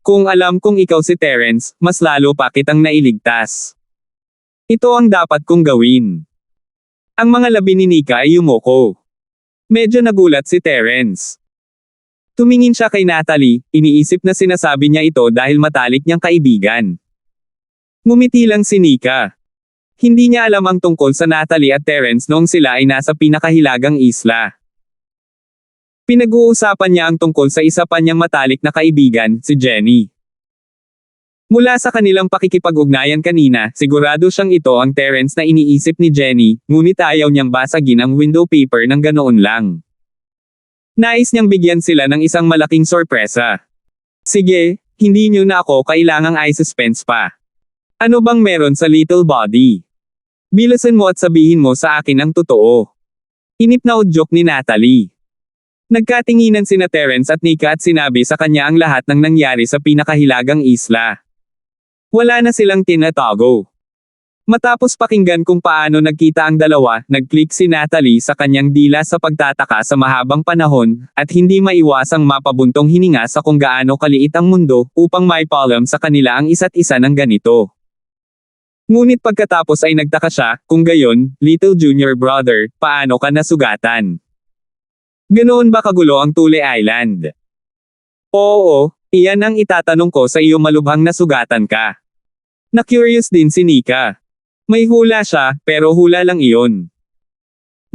Kung alam kong ikaw si Terence, mas lalo pa kitang nailigtas. Ito ang dapat kong gawin. Ang mga labi ni Nika ay yumoko. Medyo nagulat si Terence. Tumingin siya kay Natalie, iniisip na sinasabi niya ito dahil matalik niyang kaibigan. Ngumiti lang si Nika. Hindi niya alam ang tungkol sa Natalie at Terence noong sila ay nasa pinakahilagang isla. Pinag-uusapan niya ang tungkol sa isa pa niyang matalik na kaibigan, si Jenny. Mula sa kanilang pakikipag-ugnayan kanina, sigurado siyang ito ang Terence na iniisip ni Jenny, ngunit ayaw niyang basagin ang window paper ng ganoon lang. Nais niyang bigyan sila ng isang malaking sorpresa. Sige, hindi niyo na ako kailangang i-suspense pa. Ano bang meron sa little body? Bilasan mo at sabihin mo sa akin ang totoo. Inip na udyok ni Natalie. Nagkatinginan sina Terence at Nika at sinabi sa kanya ang lahat ng nangyari sa pinakahilagang isla. Wala na silang tinatago. Matapos pakinggan kung paano nagkita ang dalawa, nag-click si Natalie sa kanyang dila sa pagtataka sa mahabang panahon, at hindi maiwasang mapabuntong hininga sa kung gaano kaliit ang mundo, upang maipalam sa kanila ang isa't isa ng ganito. Ngunit pagkatapos ay nagtaka siya, kung gayon, little junior brother, paano ka nasugatan? Ganoon ba kagulo ang Tule Island? Oo, iyan ang itatanong ko sa iyo malubhang nasugatan ka. Na-curious din si Nika. May hula siya, pero hula lang iyon.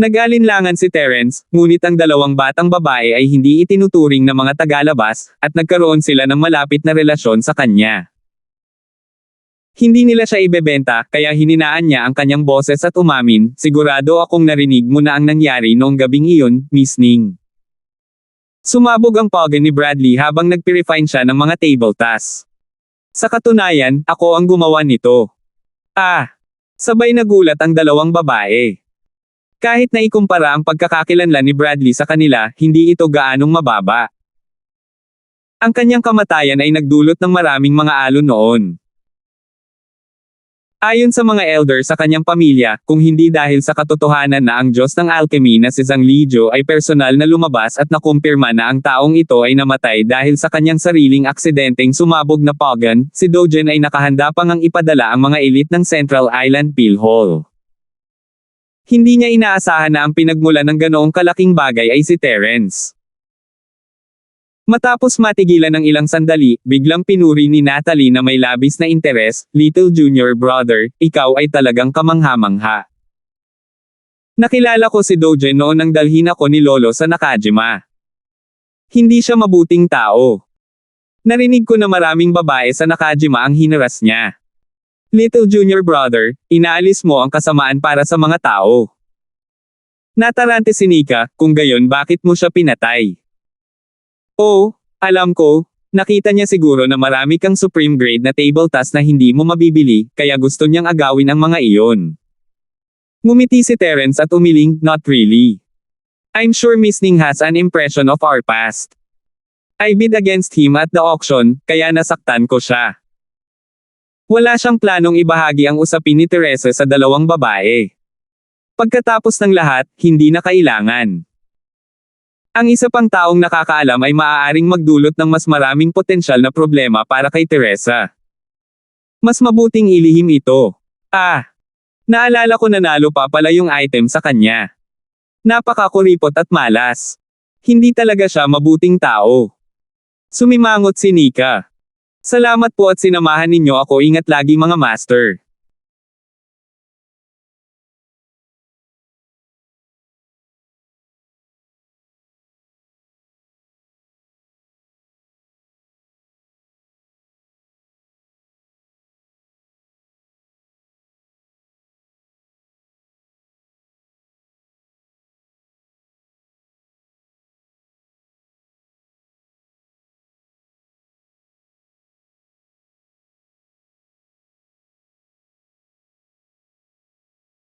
Nag-alinlangan si Terence, ngunit ang dalawang batang babae ay hindi itinuturing na mga tagalabas, at nagkaroon sila ng malapit na relasyon sa kanya. Hindi nila siya ibebenta, kaya hininaan niya ang kanyang boses at umamin, sigurado akong narinig mo na ang nangyari noong gabing iyon, Miss Ning. Sumabog ang pogo ni Bradley habang nagpirefine siya ng mga table tasks. Sa katunayan, ako ang gumawa nito. Sabay nagulat ang dalawang babae. Kahit na ikumpara ang pagkakakilanlan ni Bradley sa kanila, hindi ito gaanong mababa. Ang kanyang kamatayan ay nagdulot ng maraming mga alon noon. Ayon sa mga elder sa kanyang pamilya, kung hindi dahil sa katotohanan na ang Diyos ng alchemy na si Zhang Lijiu ay personal na lumabas at nakumpirma na ang taong ito ay namatay dahil sa kanyang sariling aksidenteng sumabog na pogon, si Dogen ay nakahanda pang ang ipadala ang mga elite ng Central Island Pill Hall. Hindi niya inaasahan na ang pinagmula ng ganoong kalaking bagay ay si Terence. Matapos matigilan ng ilang sandali, biglang pinuri ni Natalie na may labis na interes, little junior brother, ikaw ay talagang kamangha-mangha. Nakilala ko si Dogen noon nang dalhin ako ni Lolo sa Nakajima. Hindi siya mabuting tao. Narinig ko na maraming babae sa Nakajima ang hinaras niya. Little junior brother, inaalis mo ang kasamaan para sa mga tao. Natarante si Nika, kung gayon bakit mo siya pinatay? Alam ko, nakita niya siguro na marami kang supreme grade na table task na hindi mo mabibili, kaya gusto niyang agawin ang mga iyon. Ngumiti si Terence at umiling, not really. I'm sure Miss Ning has an impression of our past. I bid against him at the auction, kaya nasaktan ko siya. Wala siyang planong ibahagi ang usapin ni Teresa sa dalawang babae. Pagkatapos ng lahat, hindi na kailangan. Ang isa pang taong nakakaalam ay maaaring magdulot ng mas maraming potensyal na problema para kay Teresa. Mas mabuting ilihim ito. Naalala ko nanalo pa pala yung item sa kanya. Napakakuripot at malas. Hindi talaga siya mabuting tao. Sumimangot si Nika. Salamat po at sinamahan ninyo ako, ingat lagi mga master.